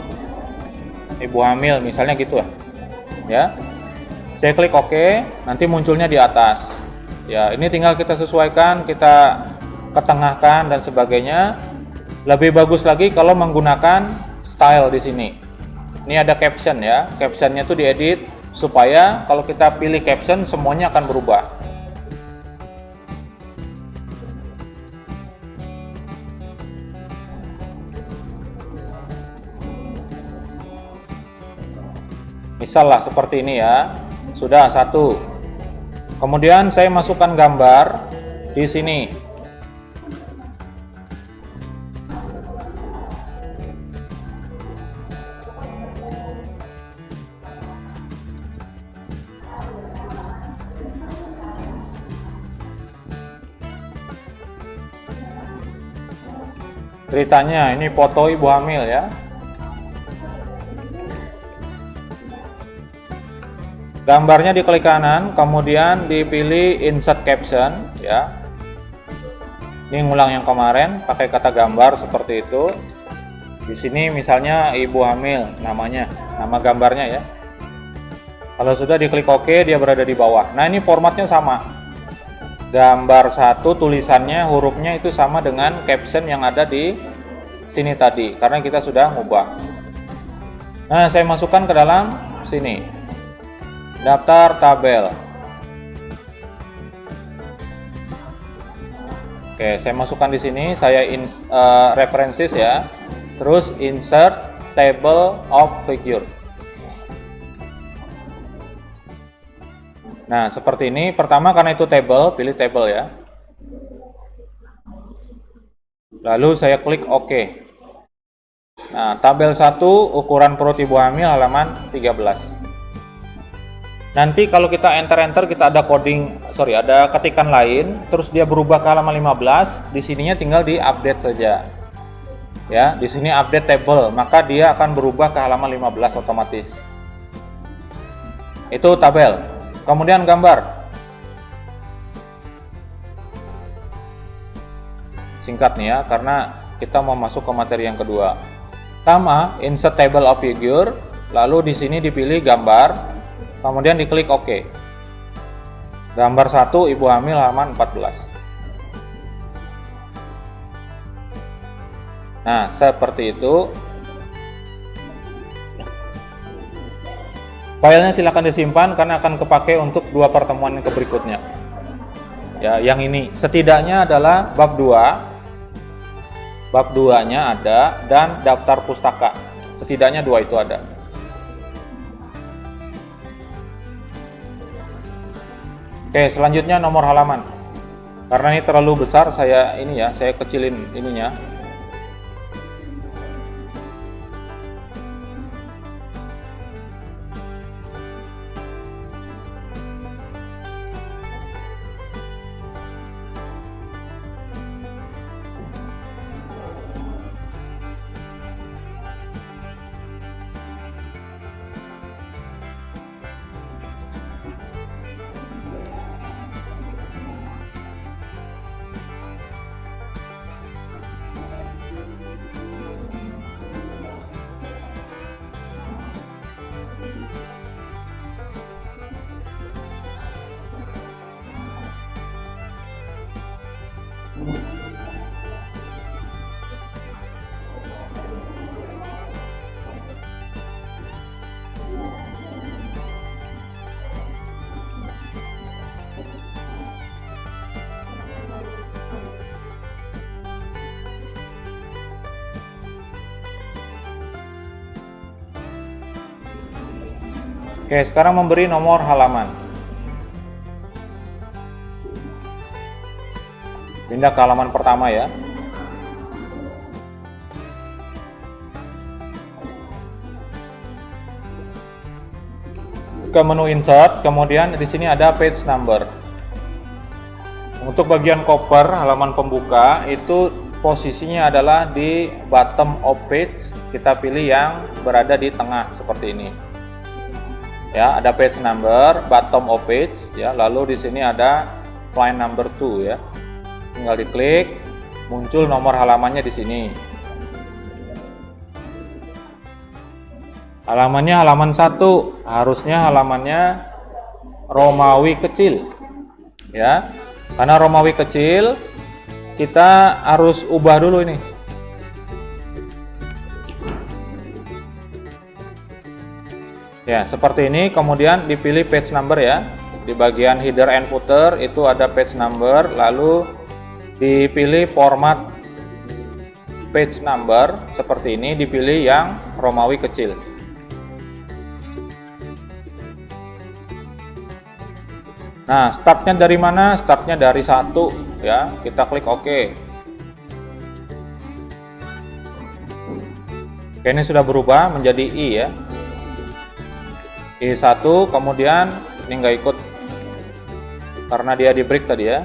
ibu hamil, misalnya gitu ya. Saya klik OK, nanti munculnya di atas. Ya, ini tinggal kita sesuaikan, kita ketengahkan dan sebagainya. Lebih bagus lagi kalau menggunakan style di sini. Ini ada caption ya. Captionnya tuh diedit supaya kalau kita pilih caption semuanya akan berubah. Misal lah seperti ini ya. Sudah satu. Kemudian saya masukkan gambar di sini. Ceritanya ini foto ibu hamil ya. Gambarnya diklik kanan, kemudian dipilih insert caption ya. Ini ngulang yang kemarin, pakai kata gambar seperti itu. Di sini misalnya ibu hamil namanya, nama gambarnya ya. Kalau sudah diklik OK, dia berada di bawah. Nah, ini formatnya sama. Gambar satu, tulisannya, hurufnya itu sama dengan caption yang ada di sini tadi, karena kita sudah ngubah. Nah, saya masukkan ke dalam sini. Daftar tabel. Oke, saya masukkan di sini, saya references ya. Terus insert table of figure. Nah, seperti ini. Pertama karena itu table, pilih table ya. Lalu saya klik OK. Nah, tabel 1 ukuran perut ibu hamil halaman 13. Nanti kalau kita enter kita ada ada ketikan lain, terus dia berubah ke halaman 15, di sininya tinggal di update saja. Ya, di sini update table, maka dia akan berubah ke halaman 15 otomatis. Itu tabel. Kemudian gambar. Singkat nih ya, karena kita mau masuk ke materi yang kedua. Sama, insert table of figure, lalu di sini dipilih gambar, kemudian diklik OK. Gambar 1 ibu hamil halaman 14. Nah, seperti itu. Filenya silahkan disimpan karena akan kepake untuk 2 pertemuan yang berikutnya. Ya, yang ini setidaknya adalah bab 2. Bab 2-nya ada dan daftar pustaka. Setidaknya 2 itu ada. Oke, selanjutnya nomor halaman. Karena ini terlalu besar, saya kecilin ininya. Oke, sekarang memberi nomor halaman. Pindah ke halaman pertama ya. Ke menu insert, kemudian di sini ada page number. Untuk bagian cover halaman pembuka itu posisinya adalah di bottom of page. Kita pilih yang berada di tengah seperti ini. Ya, ada page number, bottom of page ya, lalu di sini ada line number 2 ya. Tinggal diklik, muncul nomor halamannya di sini. Halamannya halaman 1, harusnya halamannya Romawi kecil. Ya. Karena Romawi kecil, kita harus ubah dulu ini. Ya, seperti ini, kemudian dipilih page number ya. Di bagian header and footer itu ada page number, lalu dipilih format page number seperti ini, dipilih yang Romawi kecil. Nah, startnya dari mana? Startnya dari 1 ya. Kita klik OK. Oke, ini sudah berubah menjadi I ya. I1, kemudian ini nggak ikut karena dia di break tadi ya.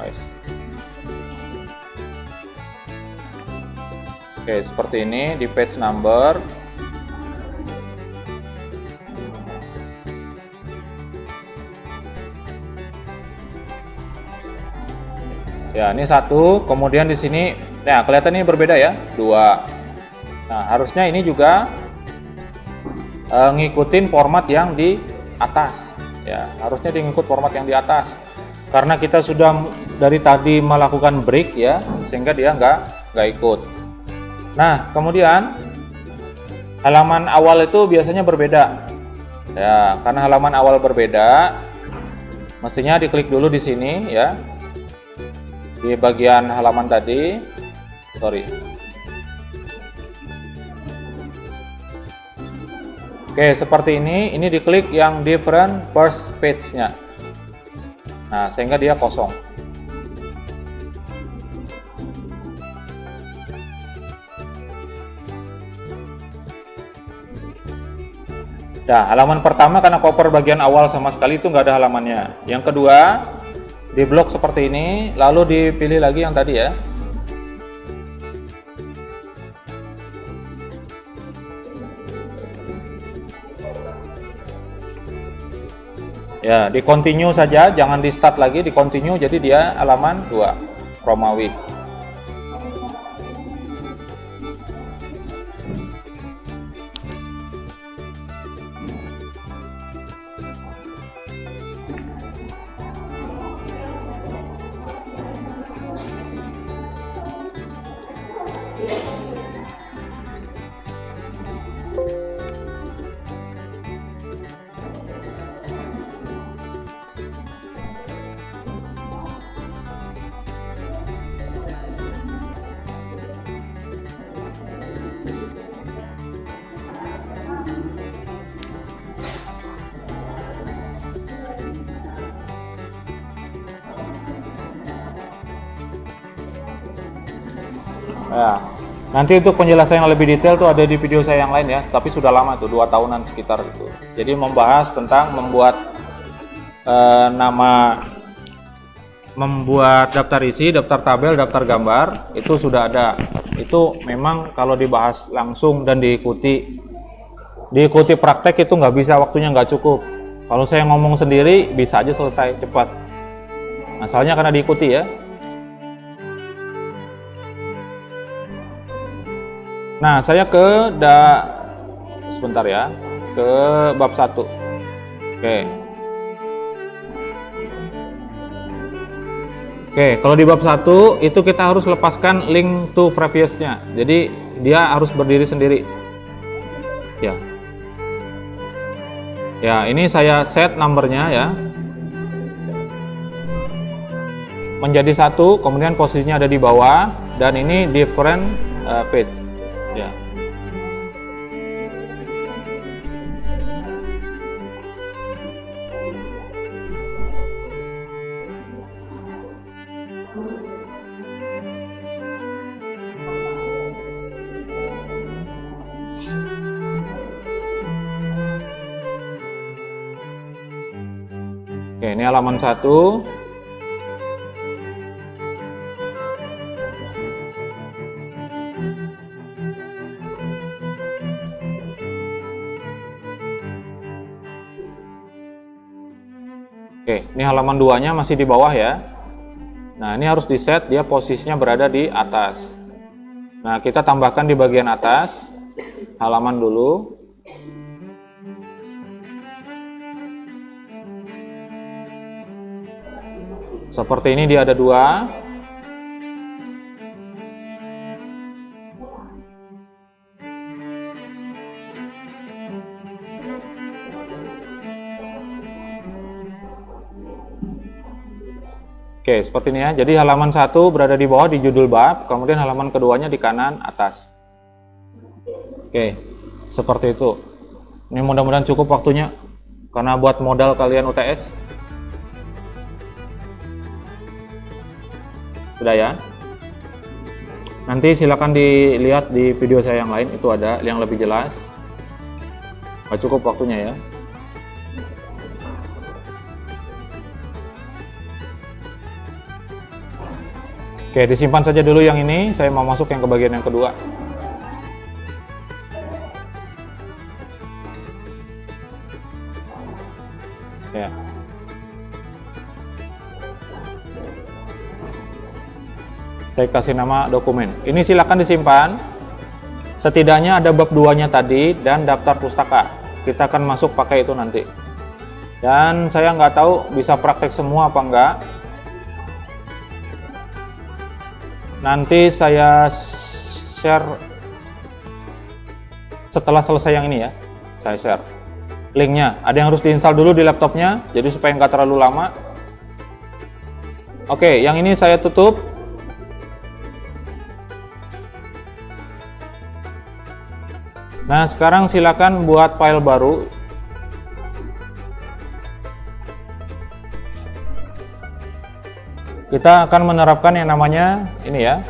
Nice. Oke, seperti ini di page number. Ya, ini 1, kemudian di sini, nah kelihatan ini berbeda ya, 2. Nah, harusnya ini juga ngikutin format yang di atas. Ya, harusnya ngikut format yang di atas. Karena kita sudah dari tadi melakukan break ya, sehingga dia nggak ikut. Nah, kemudian halaman awal itu biasanya berbeda. Ya, karena halaman awal berbeda, mestinya diklik dulu di sini ya. Di bagian halaman tadi, Oke, seperti ini diklik yang different first page-nya. Nah, sehingga dia kosong. Nah, halaman pertama karena cover bagian awal sama sekali itu nggak ada halamannya. Yang kedua, di blok seperti ini, lalu dipilih lagi yang tadi ya. Ya, di continue saja, jangan di start lagi, di continue, jadi dia halaman 2, Romawi. Ya, nanti untuk penjelasan yang lebih detail tuh ada di video saya yang lain ya, tapi sudah lama tuh, 2 tahunan sekitar itu. Jadi membahas tentang membuat membuat daftar isi, daftar tabel, daftar gambar, itu sudah ada. Itu memang kalau dibahas langsung dan diikuti praktek itu nggak bisa, waktunya nggak cukup. Kalau saya ngomong sendiri bisa aja selesai cepat. Asalnya karena diikuti ya. Nah, saya sebentar ya, ke bab 1. Oke, kalau di bab 1 itu kita harus lepaskan link to previous-nya. Jadi dia harus berdiri sendiri. Ya. Ya, ini saya set numbernya ya. Menjadi 1, kemudian posisinya ada di bawah, dan ini different page. Ya. Oke, ini halaman 1. Oke, ini halaman 2-nya masih di bawah ya. Nah, ini harus di set, dia posisinya berada di atas. Nah, kita tambahkan di bagian atas halaman dulu. Seperti ini, dia ada 2. Oke, seperti ini ya. Jadi halaman 1 berada di bawah di judul bab, kemudian halaman keduanya di kanan atas. Oke, seperti itu. Ini mudah-mudahan cukup waktunya. karena buat modal kalian UTS. Sudah ya? Nanti silakan dilihat di video saya yang lain, itu ada yang lebih jelas. Nggak cukup waktunya ya. Oke, disimpan saja dulu yang ini, saya mau masuk yang ke bagian yang kedua. Ya. Saya kasih nama dokumen. Ini silakan disimpan. Setidaknya ada bab 2-nya tadi dan daftar pustaka. Kita akan masuk pakai itu nanti. Dan saya nggak tahu bisa praktek semua apa enggak. Nanti saya share setelah selesai yang ini ya. Saya share linknya. Ada yang harus diinstal dulu di laptopnya, jadi supaya nggak terlalu lama. Oke, yang ini saya tutup. Nah, sekarang silakan buat file baru. Kita akan menerapkan yang namanya ini ya.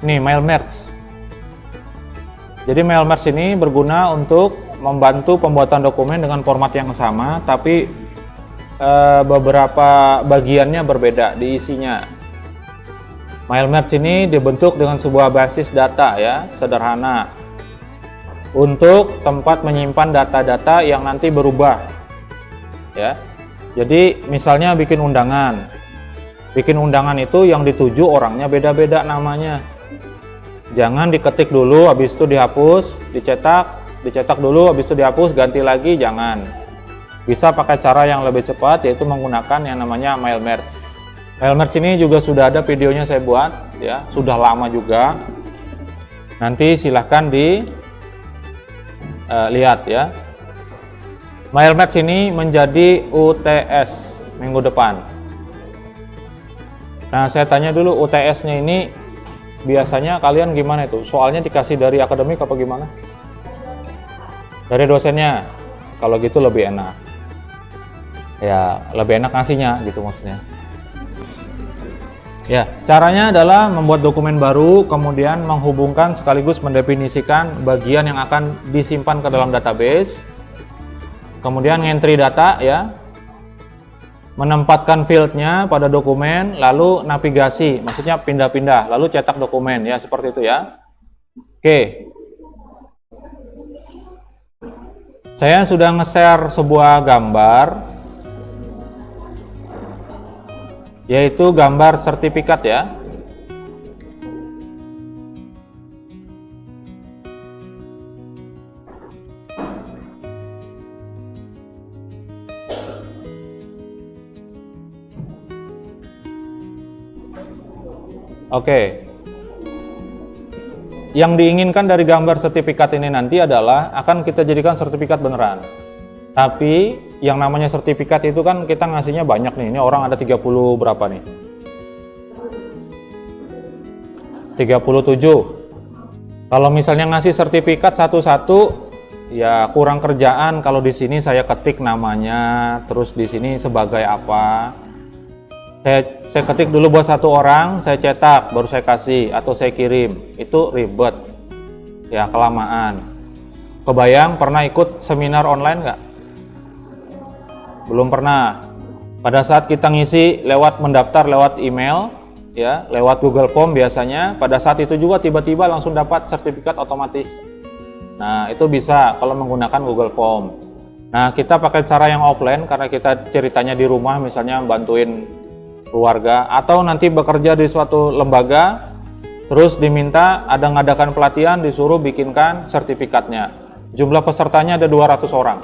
Ini mail merge. Jadi mail merge ini berguna untuk membantu pembuatan dokumen dengan format yang sama, tapi beberapa bagiannya berbeda di isinya. Mail merge ini dibentuk dengan sebuah basis data ya, sederhana. Untuk tempat menyimpan data-data yang nanti berubah. Ya. Jadi misalnya bikin undangan. Bikin undangan itu yang dituju orangnya beda-beda namanya. Jangan diketik dulu habis itu dihapus, dicetak dulu habis itu dihapus, ganti lagi, jangan. Bisa pakai cara yang lebih cepat, yaitu menggunakan yang namanya mail merge. Mail merge ini juga sudah ada videonya saya buat ya, sudah lama juga. Nanti silahkan lihat ya. Mail merge ini menjadi UTS minggu depan. Nah, saya tanya dulu, UTS-nya ini biasanya kalian gimana itu? Soalnya dikasih dari akademik apa gimana? Dari dosennya. Kalau gitu lebih enak. Ya, lebih enak ngasihnya gitu maksudnya. Ya, caranya adalah membuat dokumen baru, kemudian menghubungkan sekaligus mendefinisikan bagian yang akan disimpan ke dalam database. Kemudian entry data ya. Menempatkan fieldnya pada dokumen, lalu navigasi, maksudnya pindah-pindah, lalu cetak dokumen ya, seperti itu ya. Oke. Saya sudah nge-share sebuah gambar, yaitu gambar sertifikat ya. Oke. Yang diinginkan dari gambar sertifikat ini nanti adalah akan kita jadikan sertifikat beneran. Tapi yang namanya sertifikat itu kan kita ngasihnya banyak nih. Ini orang ada 30 berapa nih? 37. Kalau misalnya ngasih sertifikat satu-satu ya kurang kerjaan. Kalau di sini saya ketik namanya, terus di sini sebagai apa. Saya ketik dulu buat satu orang, saya cetak, baru saya kasih atau saya kirim. Itu ribet. Ya, kelamaan. Kebayang pernah ikut seminar online nggak? Belum pernah. Pada saat kita ngisi mendaftar lewat email, ya, lewat Google Form biasanya, pada saat itu juga tiba-tiba langsung dapat sertifikat otomatis. Nah, itu bisa kalau menggunakan Google Form. Nah, kita pakai cara yang offline karena kita ceritanya di rumah, misalnya bantuin keluarga atau nanti bekerja di suatu lembaga, terus diminta ada ngadakan pelatihan, disuruh bikinkan sertifikatnya. Jumlah pesertanya ada 200 orang.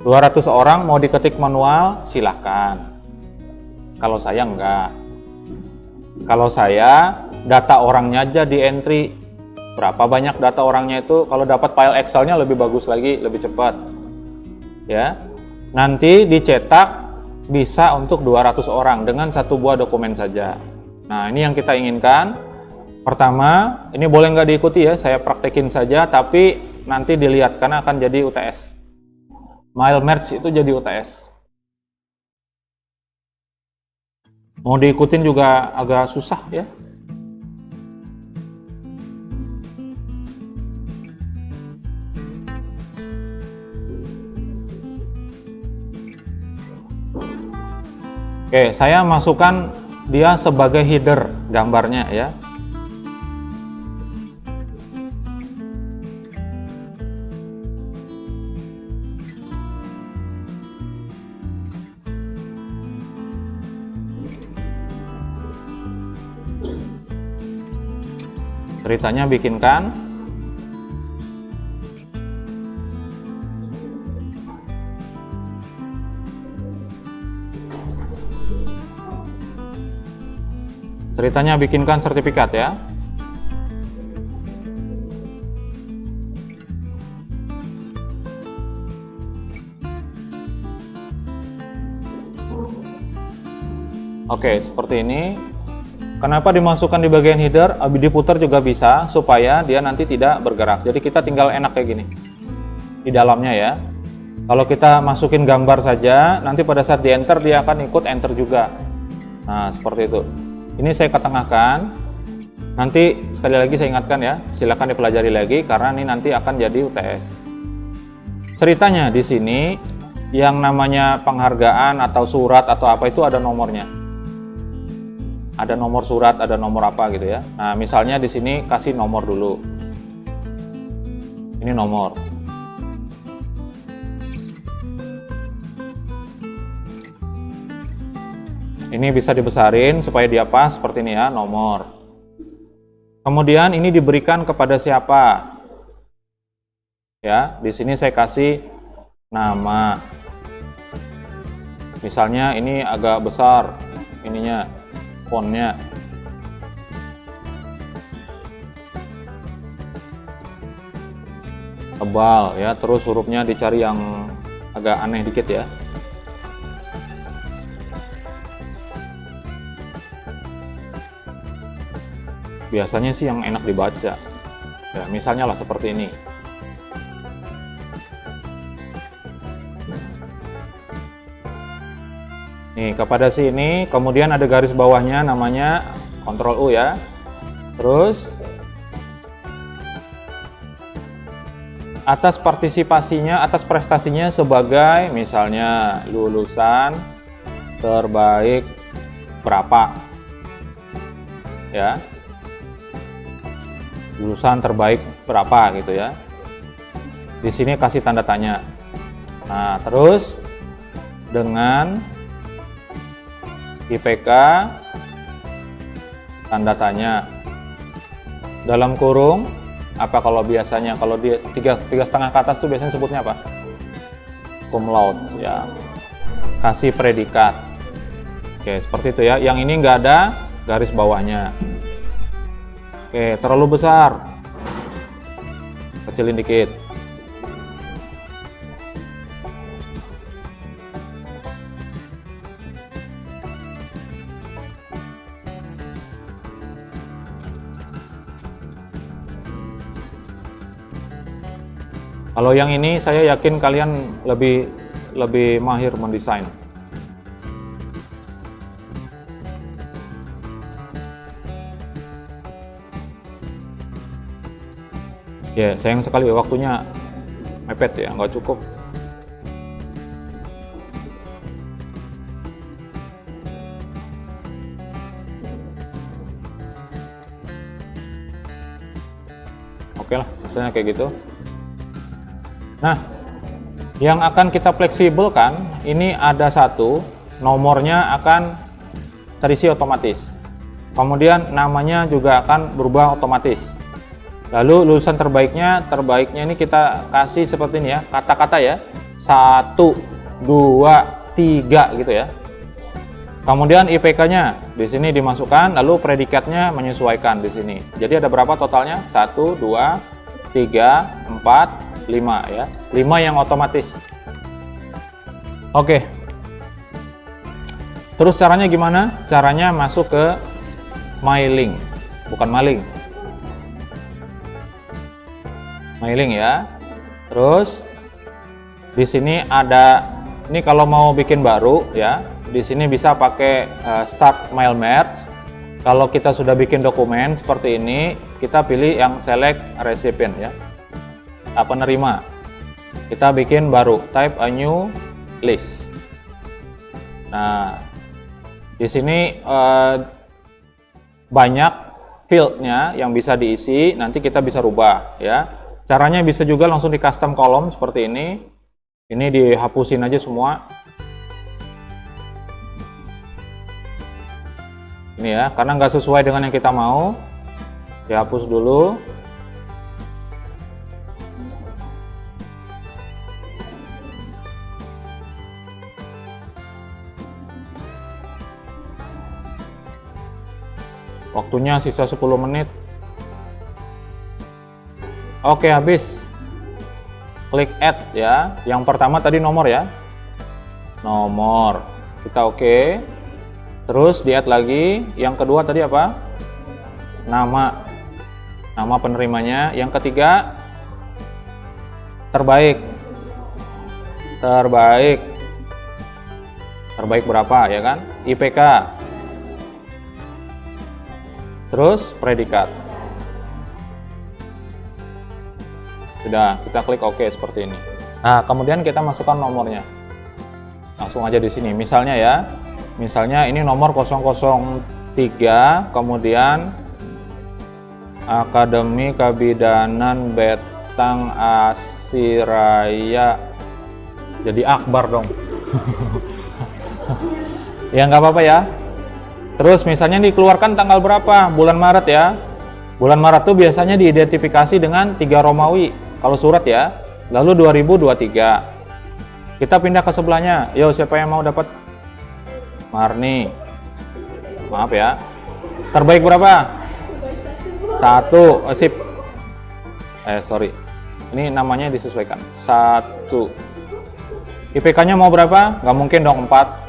200 orang mau diketik manual, silahkan. Kalau saya enggak. Kalau saya data orangnya aja di entry. Berapa banyak data orangnya itu, kalau dapat file Excel-nya lebih bagus lagi, lebih cepat. Ya. Nanti dicetak bisa untuk 200 orang dengan satu buah dokumen saja. Nah, ini yang kita inginkan. Pertama, ini boleh nggak diikuti ya, saya praktekin saja, tapi nanti dilihat karena akan jadi UTS. Mail merge itu jadi UTS. Mau diikutin juga agak susah ya. Oke, saya masukkan dia sebagai header gambarnya ya. Ceritanya bikinkan. Ceritanya bikinkan sertifikat ya. Oke, seperti ini. Kenapa dimasukkan di bagian header? Diputar juga bisa supaya dia nanti tidak bergerak. Jadi kita tinggal enak kayak gini di dalamnya ya. Kalau kita masukin gambar saja, nanti pada saat di enter dia akan ikut enter juga. Nah, seperti itu. Ini saya ketengahkan. Nanti sekali lagi saya ingatkan ya, silakan dipelajari lagi karena ini nanti akan jadi UTS. Ceritanya di sini yang namanya penghargaan atau surat atau apa itu ada nomornya. Ada nomor surat, ada nomor apa gitu ya. Nah, misalnya di sini kasih nomor dulu. Ini nomor. Ini bisa dibesarin supaya dia pas seperti ini ya, nomor. Kemudian ini diberikan kepada siapa? Ya, di sini saya kasih nama. Misalnya ini agak besar ininya, fontnya. Tebal ya, terus hurufnya dicari yang agak aneh dikit ya. Biasanya sih yang enak dibaca. Ya, misalnya lah seperti ini. Nih, kepada sini, kemudian ada garis bawahnya namanya Ctrl U ya. Terus atas partisipasinya, atas prestasinya sebagai misalnya lulusan terbaik berapa. Ya. Lulusan terbaik berapa gitu ya. Di sini kasih tanda tanya. Nah, terus dengan IPK tanda tanya dalam kurung apa, kalau biasanya kalau dia tiga setengah ke atas tuh biasanya sebutnya apa? Cum laude ya. Kasih predikat. Oke, seperti itu ya. Yang ini nggak ada garis bawahnya. Oke, terlalu besar. Kecilin dikit. Kalau yang ini saya yakin kalian lebih mahir mendesain. Ya, sayang sekali waktunya mepet ya, nggak cukup. Oke lah, misalnya kayak gitu. Nah, yang akan kita fleksibelkan, ini ada satu, nomornya akan terisi otomatis. Kemudian namanya juga akan berubah otomatis. Lalu lulusan terbaiknya ini kita kasih seperti ini ya, kata-kata ya, 1, 2, 3 gitu ya. Kemudian IPK-nya di sini dimasukkan, lalu predikatnya menyesuaikan di sini. Jadi ada berapa totalnya? 1, 2, 3, 4, 5 ya. 5 yang otomatis. Oke. Terus caranya gimana? Caranya masuk ke My Link, bukan maling. mailing ya. Terus di sini ada, ini kalau mau bikin baru ya, di sini bisa pakai start mail merge. Kalau kita sudah bikin dokumen seperti ini, kita pilih yang select recipient ya, penerima. Kita bikin baru, type a new list. Nah, di sini banyak fieldnya yang bisa diisi, nanti kita bisa rubah ya. Caranya bisa juga langsung di custom column seperti ini. Ini dihapusin aja semua. Ini ya, karena nggak sesuai dengan yang kita mau, dihapus dulu. Waktunya sisa 10 menit. Oke, habis. Klik add ya. Yang pertama tadi nomor ya. Nomor. Kita oke. Terus di add lagi. Yang kedua tadi apa? Nama. Nama penerimanya. Yang ketiga terbaik. Terbaik. Terbaik berapa ya kan? IPK. Terus predikat. Sudah, kita klik OK seperti ini. Nah, kemudian kita masukkan nomornya. Langsung aja di sini. Misalnya ya, misalnya ini nomor 003, kemudian Akademi Kebidanan Betang Asiraya. Jadi Akbar dong. Ya nggak apa-apa ya. Terus misalnya dikeluarkan tanggal berapa? Bulan Maret ya. Bulan Maret tuh biasanya diidentifikasi dengan 3 Romawi kalau surat ya. Lalu 2023. Kita pindah ke sebelahnya. Yo, siapa yang mau dapat? Marni. Maaf ya. Terbaik berapa? 1. Sip. Sorry. Ini namanya disesuaikan. 1. IPK-nya mau berapa? Nggak mungkin dong 4.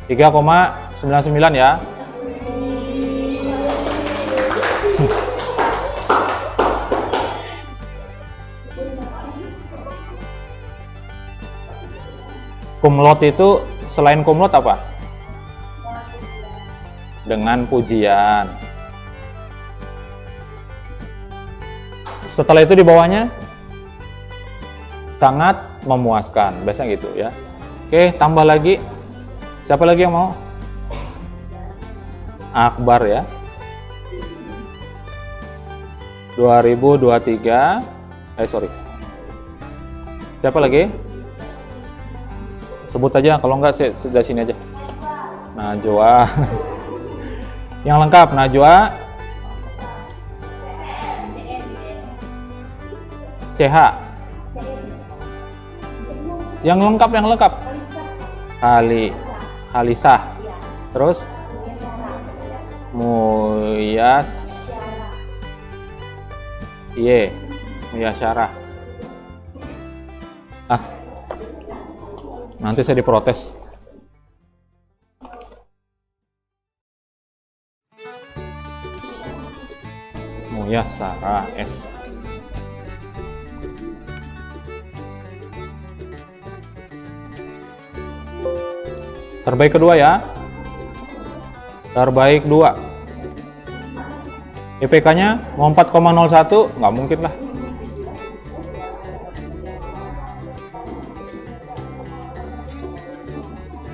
3,99 ya. Kumlot itu selain kumlot apa? Dengan pujian. Setelah itu di bawahnya sangat memuaskan, biasa gitu ya. Oke, tambah lagi. Siapa lagi yang mau? Akbar ya. 2023. Sorry. Siapa lagi? Sebut aja, kalau enggak sudah sini aja. Najwa. Yang lengkap Najwa. CH. Yang lengkap. Halisah. Terus Muyas Muyasyarah. Nanti saya diprotes. Muyasyarah S. Terbaik kedua ya. Terbaik 2. IPK-nya mau 4,01, nggak mungkin lah.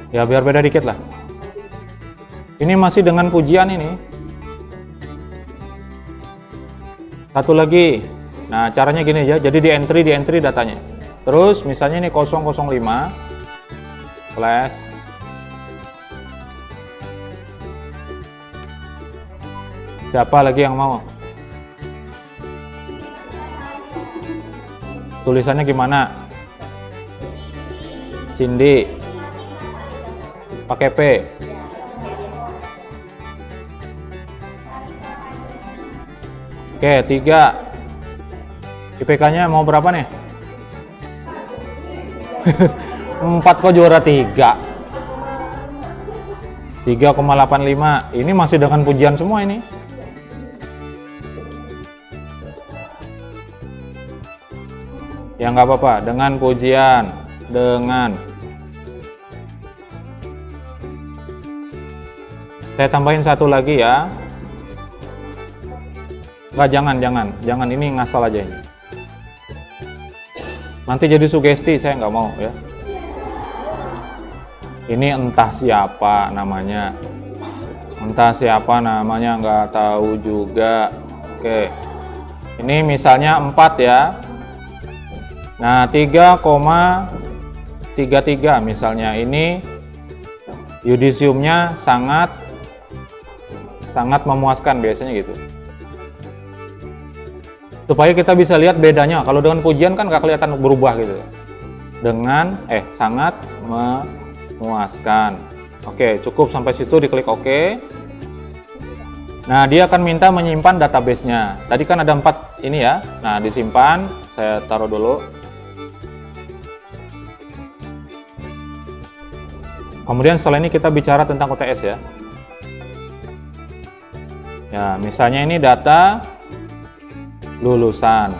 Ya biar beda dikit lah. Ini masih dengan pujian ini. Satu lagi. Nah, caranya gini ya. Jadi di entry datanya. Terus misalnya ini 005 slash siapa lagi yang mau? Tulisannya gimana? Cindy. Pakai P. Oke, 3. IPK-nya mau berapa nih? 4 kok juara 3. 3,85. Ini masih dengan pujian semua ini. Ya nggak apa-apa, dengan pujian, dengan. Saya tambahin satu lagi ya. Nggak, jangan, ini ngasal aja ini. Nanti jadi sugesti, saya nggak mau ya. Ini entah siapa namanya, nggak tahu juga. Oke, ini misalnya 4 ya. Nah, 3,33 misalnya, ini yudisiumnya sangat memuaskan biasanya gitu. Supaya kita bisa lihat bedanya. Kalau dengan pujian kan nggak kelihatan berubah gitu. Dengan sangat memuaskan. Oke, cukup sampai situ, diklik OK. Nah, dia akan minta menyimpan database-nya. Tadi kan ada 4 ini ya. Nah, disimpan. Saya taruh dulu. Kemudian setelah ini kita bicara tentang UTS ya. Ya, misalnya ini data lulusan.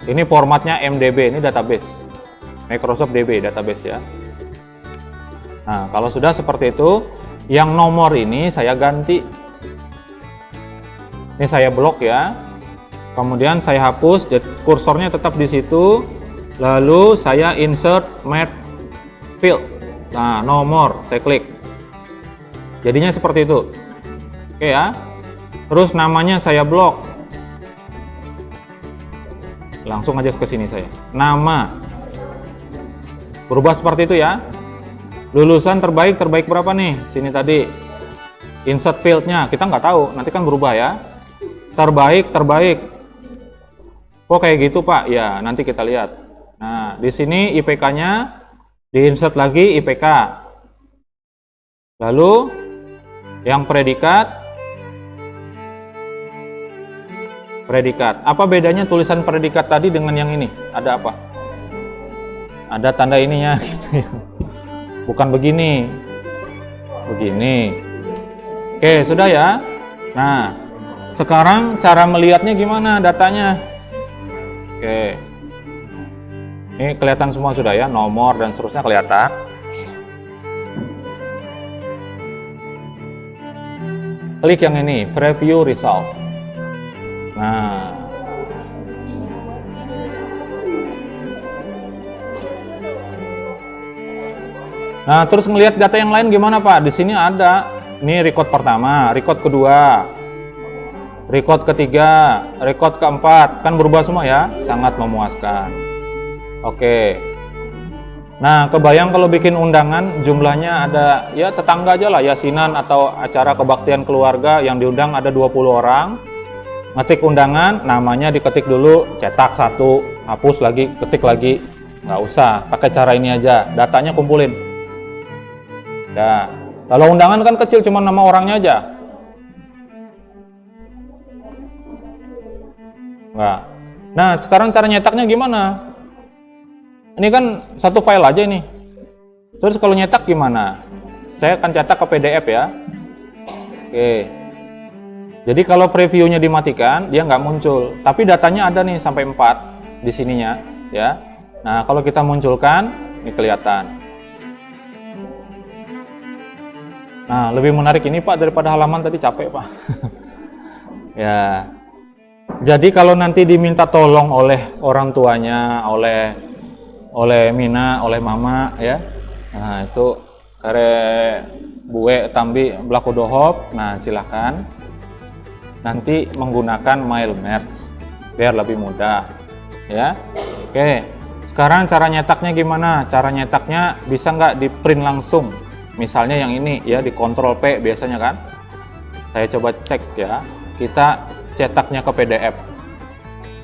Ini formatnya MDB, ini database. Microsoft DB database ya. Nah, kalau sudah seperti itu, yang nomor ini saya ganti. Ini saya blok ya. Kemudian saya hapus, kursornya tetap di situ. Lalu saya insert match field. Nah, nomor, saya klik. Jadinya seperti itu. Oke ya. Terus namanya saya blok. Langsung aja ke sini saya. Nama. Berubah seperti itu ya. Lulusan terbaik berapa nih? Sini tadi. Insert field-nya, kita nggak tahu, nanti kan berubah ya. Terbaik. Oh kayak gitu Pak? Ya, nanti kita lihat. Nah, di sini IPK-nya di-insert lagi IPK. Lalu yang predikat. Apa bedanya tulisan predikat tadi dengan yang ini? Ada apa? Ada tanda ininya gitu ya. Bukan begini. Oke, sudah ya. Nah, sekarang cara melihatnya gimana datanya? Oke. Ini kelihatan semua sudah ya, nomor dan seterusnya kelihatan. Klik yang ini, preview result. Nah, terus ngelihat data yang lain gimana Pak? Di sini ada, ini record pertama, record kedua, record ketiga, record keempat, kan berubah semua ya, sangat memuaskan. Oke. Nah, kebayang kalau bikin undangan jumlahnya ada ya tetangga aja lah, yasinan atau acara kebaktian keluarga yang diundang ada 20 orang. Ngetik undangan, namanya diketik dulu, cetak 1, hapus lagi, ketik lagi. Nggak usah, pakai cara ini aja, datanya kumpulin. Ya, kalau undangan kan kecil, cuma nama orangnya aja. Nggak. Nah, sekarang cara nyetaknya gimana? Ini kan satu file aja ini. Terus kalau nyetak gimana? Saya akan cetak ke PDF ya. Oke. Jadi kalau previewnya dimatikan, dia nggak muncul. Tapi datanya ada nih sampai 4 di sininya, ya. Nah, kalau kita munculkan, ini kelihatan. Nah, lebih menarik ini Pak daripada halaman tadi, capek Pak. Ya. Jadi kalau nanti diminta tolong oleh orang tuanya, oleh Mina, oleh Mama, ya. Nah, itu kare buwe tambi belaku dohop. Nah, silahkan. Nanti menggunakan mail match biar lebih mudah ya. Oke, sekarang cara nyetaknya gimana? Cara nyetaknya bisa nggak di print langsung, misalnya yang ini ya, di Ctrl P biasanya kan. Saya coba cek ya, kita cetaknya ke PDF,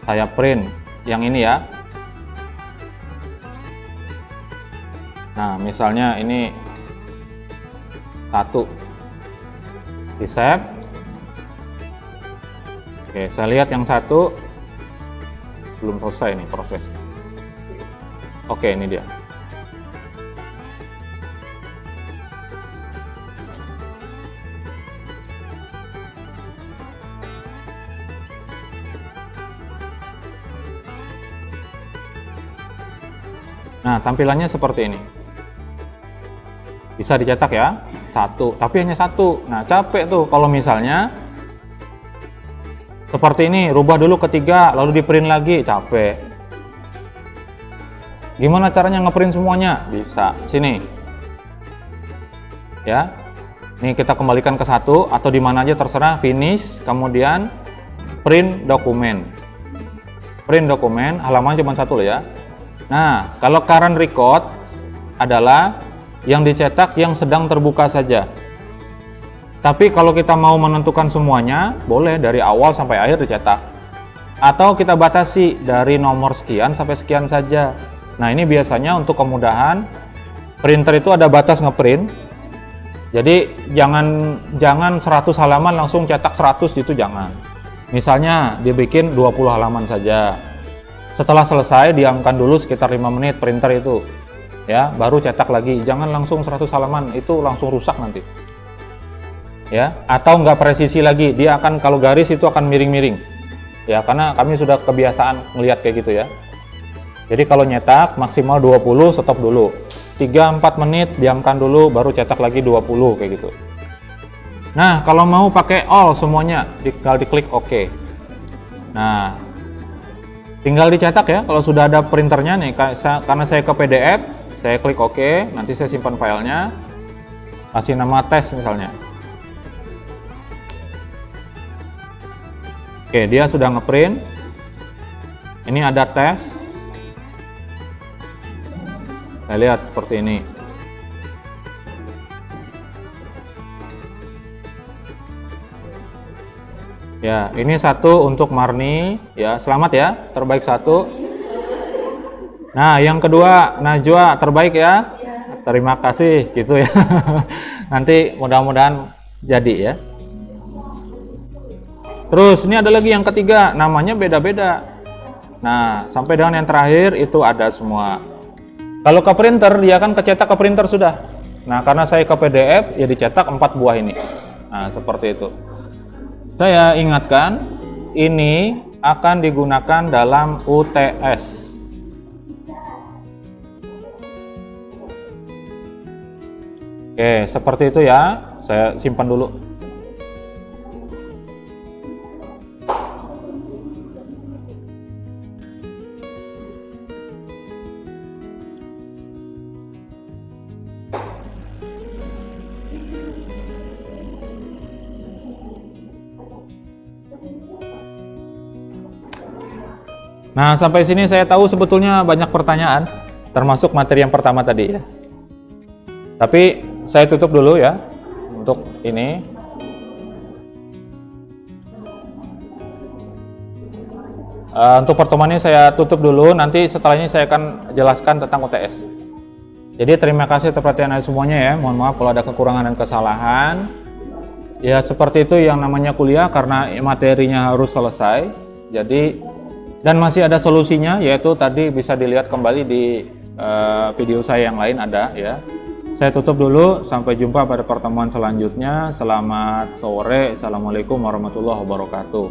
saya print yang ini ya. Nah, misalnya ini 1, di save. Oke, saya lihat yang 1 belum selesai nih proses. Oke, ini dia. Nah, tampilannya seperti ini. Bisa dicetak ya, satu, tapi hanya satu. Nah, capek tuh kalau misalnya seperti ini, rubah dulu ke 3, lalu di print lagi, capek. Gimana caranya ngeprint semuanya? Bisa, sini. Ya, ini kita kembalikan ke 1 atau di mana aja terserah, finish, kemudian print dokumen. Print dokumen, halaman cuma 1 loh ya. Nah, kalau current record adalah yang dicetak yang sedang terbuka saja. Tapi kalau kita mau menentukan semuanya, boleh dari awal sampai akhir dicetak. Atau kita batasi dari nomor sekian sampai sekian saja. Nah, ini biasanya untuk kemudahan printer itu ada batas ngeprint. Jadi jangan 100 halaman langsung cetak 100 gitu, jangan. Misalnya dibikin 20 halaman saja. Setelah selesai diamkan dulu sekitar 5 menit printer itu. Ya, baru cetak lagi. Jangan langsung 100 halaman, itu langsung rusak nanti. Ya, atau nggak presisi lagi, dia akan kalau garis itu akan miring-miring. Ya, karena kami sudah kebiasaan melihat kayak gitu ya. Jadi kalau nyetak maksimal 20, stop dulu. 3-4 menit diamkan dulu, baru cetak lagi 20 kayak gitu. Nah, kalau mau pakai all semuanya, tinggal diklik OK. Nah, tinggal dicetak ya. Kalau sudah ada printernya nih, karena saya ke PDF, saya klik OK, nanti saya simpan filenya, kasih nama tes misalnya. Oke, dia sudah ngeprint. Ini ada tes. Saya lihat seperti ini. Ya, ini 1 untuk Marni. Ya, selamat ya, terbaik 1. Nah, yang kedua Najwa, terbaik ya. Terima kasih gitu ya. Nanti mudah-mudahan jadi ya. Terus ini ada lagi yang ketiga, namanya beda-beda. Nah, sampai dengan yang terakhir itu ada semua. Kalau ke printer dia kan kecetak ke printer sudah. Nah, karena saya ke PDF ya dicetak 4 buah ini. Nah, seperti itu. Saya ingatkan, ini akan digunakan dalam UTS. Oke, seperti itu ya. Saya simpan dulu. Nah, sampai sini saya tahu sebetulnya banyak pertanyaan, termasuk materi yang pertama tadi ya. Tapi saya tutup dulu ya untuk ini. Untuk pertemuan ini saya tutup dulu, nanti setelahnya saya akan jelaskan tentang UTS. Jadi terima kasih atas perhatian semuanya ya, mohon maaf kalau ada kekurangan dan kesalahan. Ya seperti itu yang namanya kuliah, karena materinya harus selesai. Jadi dan masih ada solusinya, yaitu tadi bisa dilihat kembali di video saya yang lain ada ya. Saya tutup dulu, sampai jumpa pada pertemuan selanjutnya. Selamat sore, assalamualaikum warahmatullahi wabarakatuh.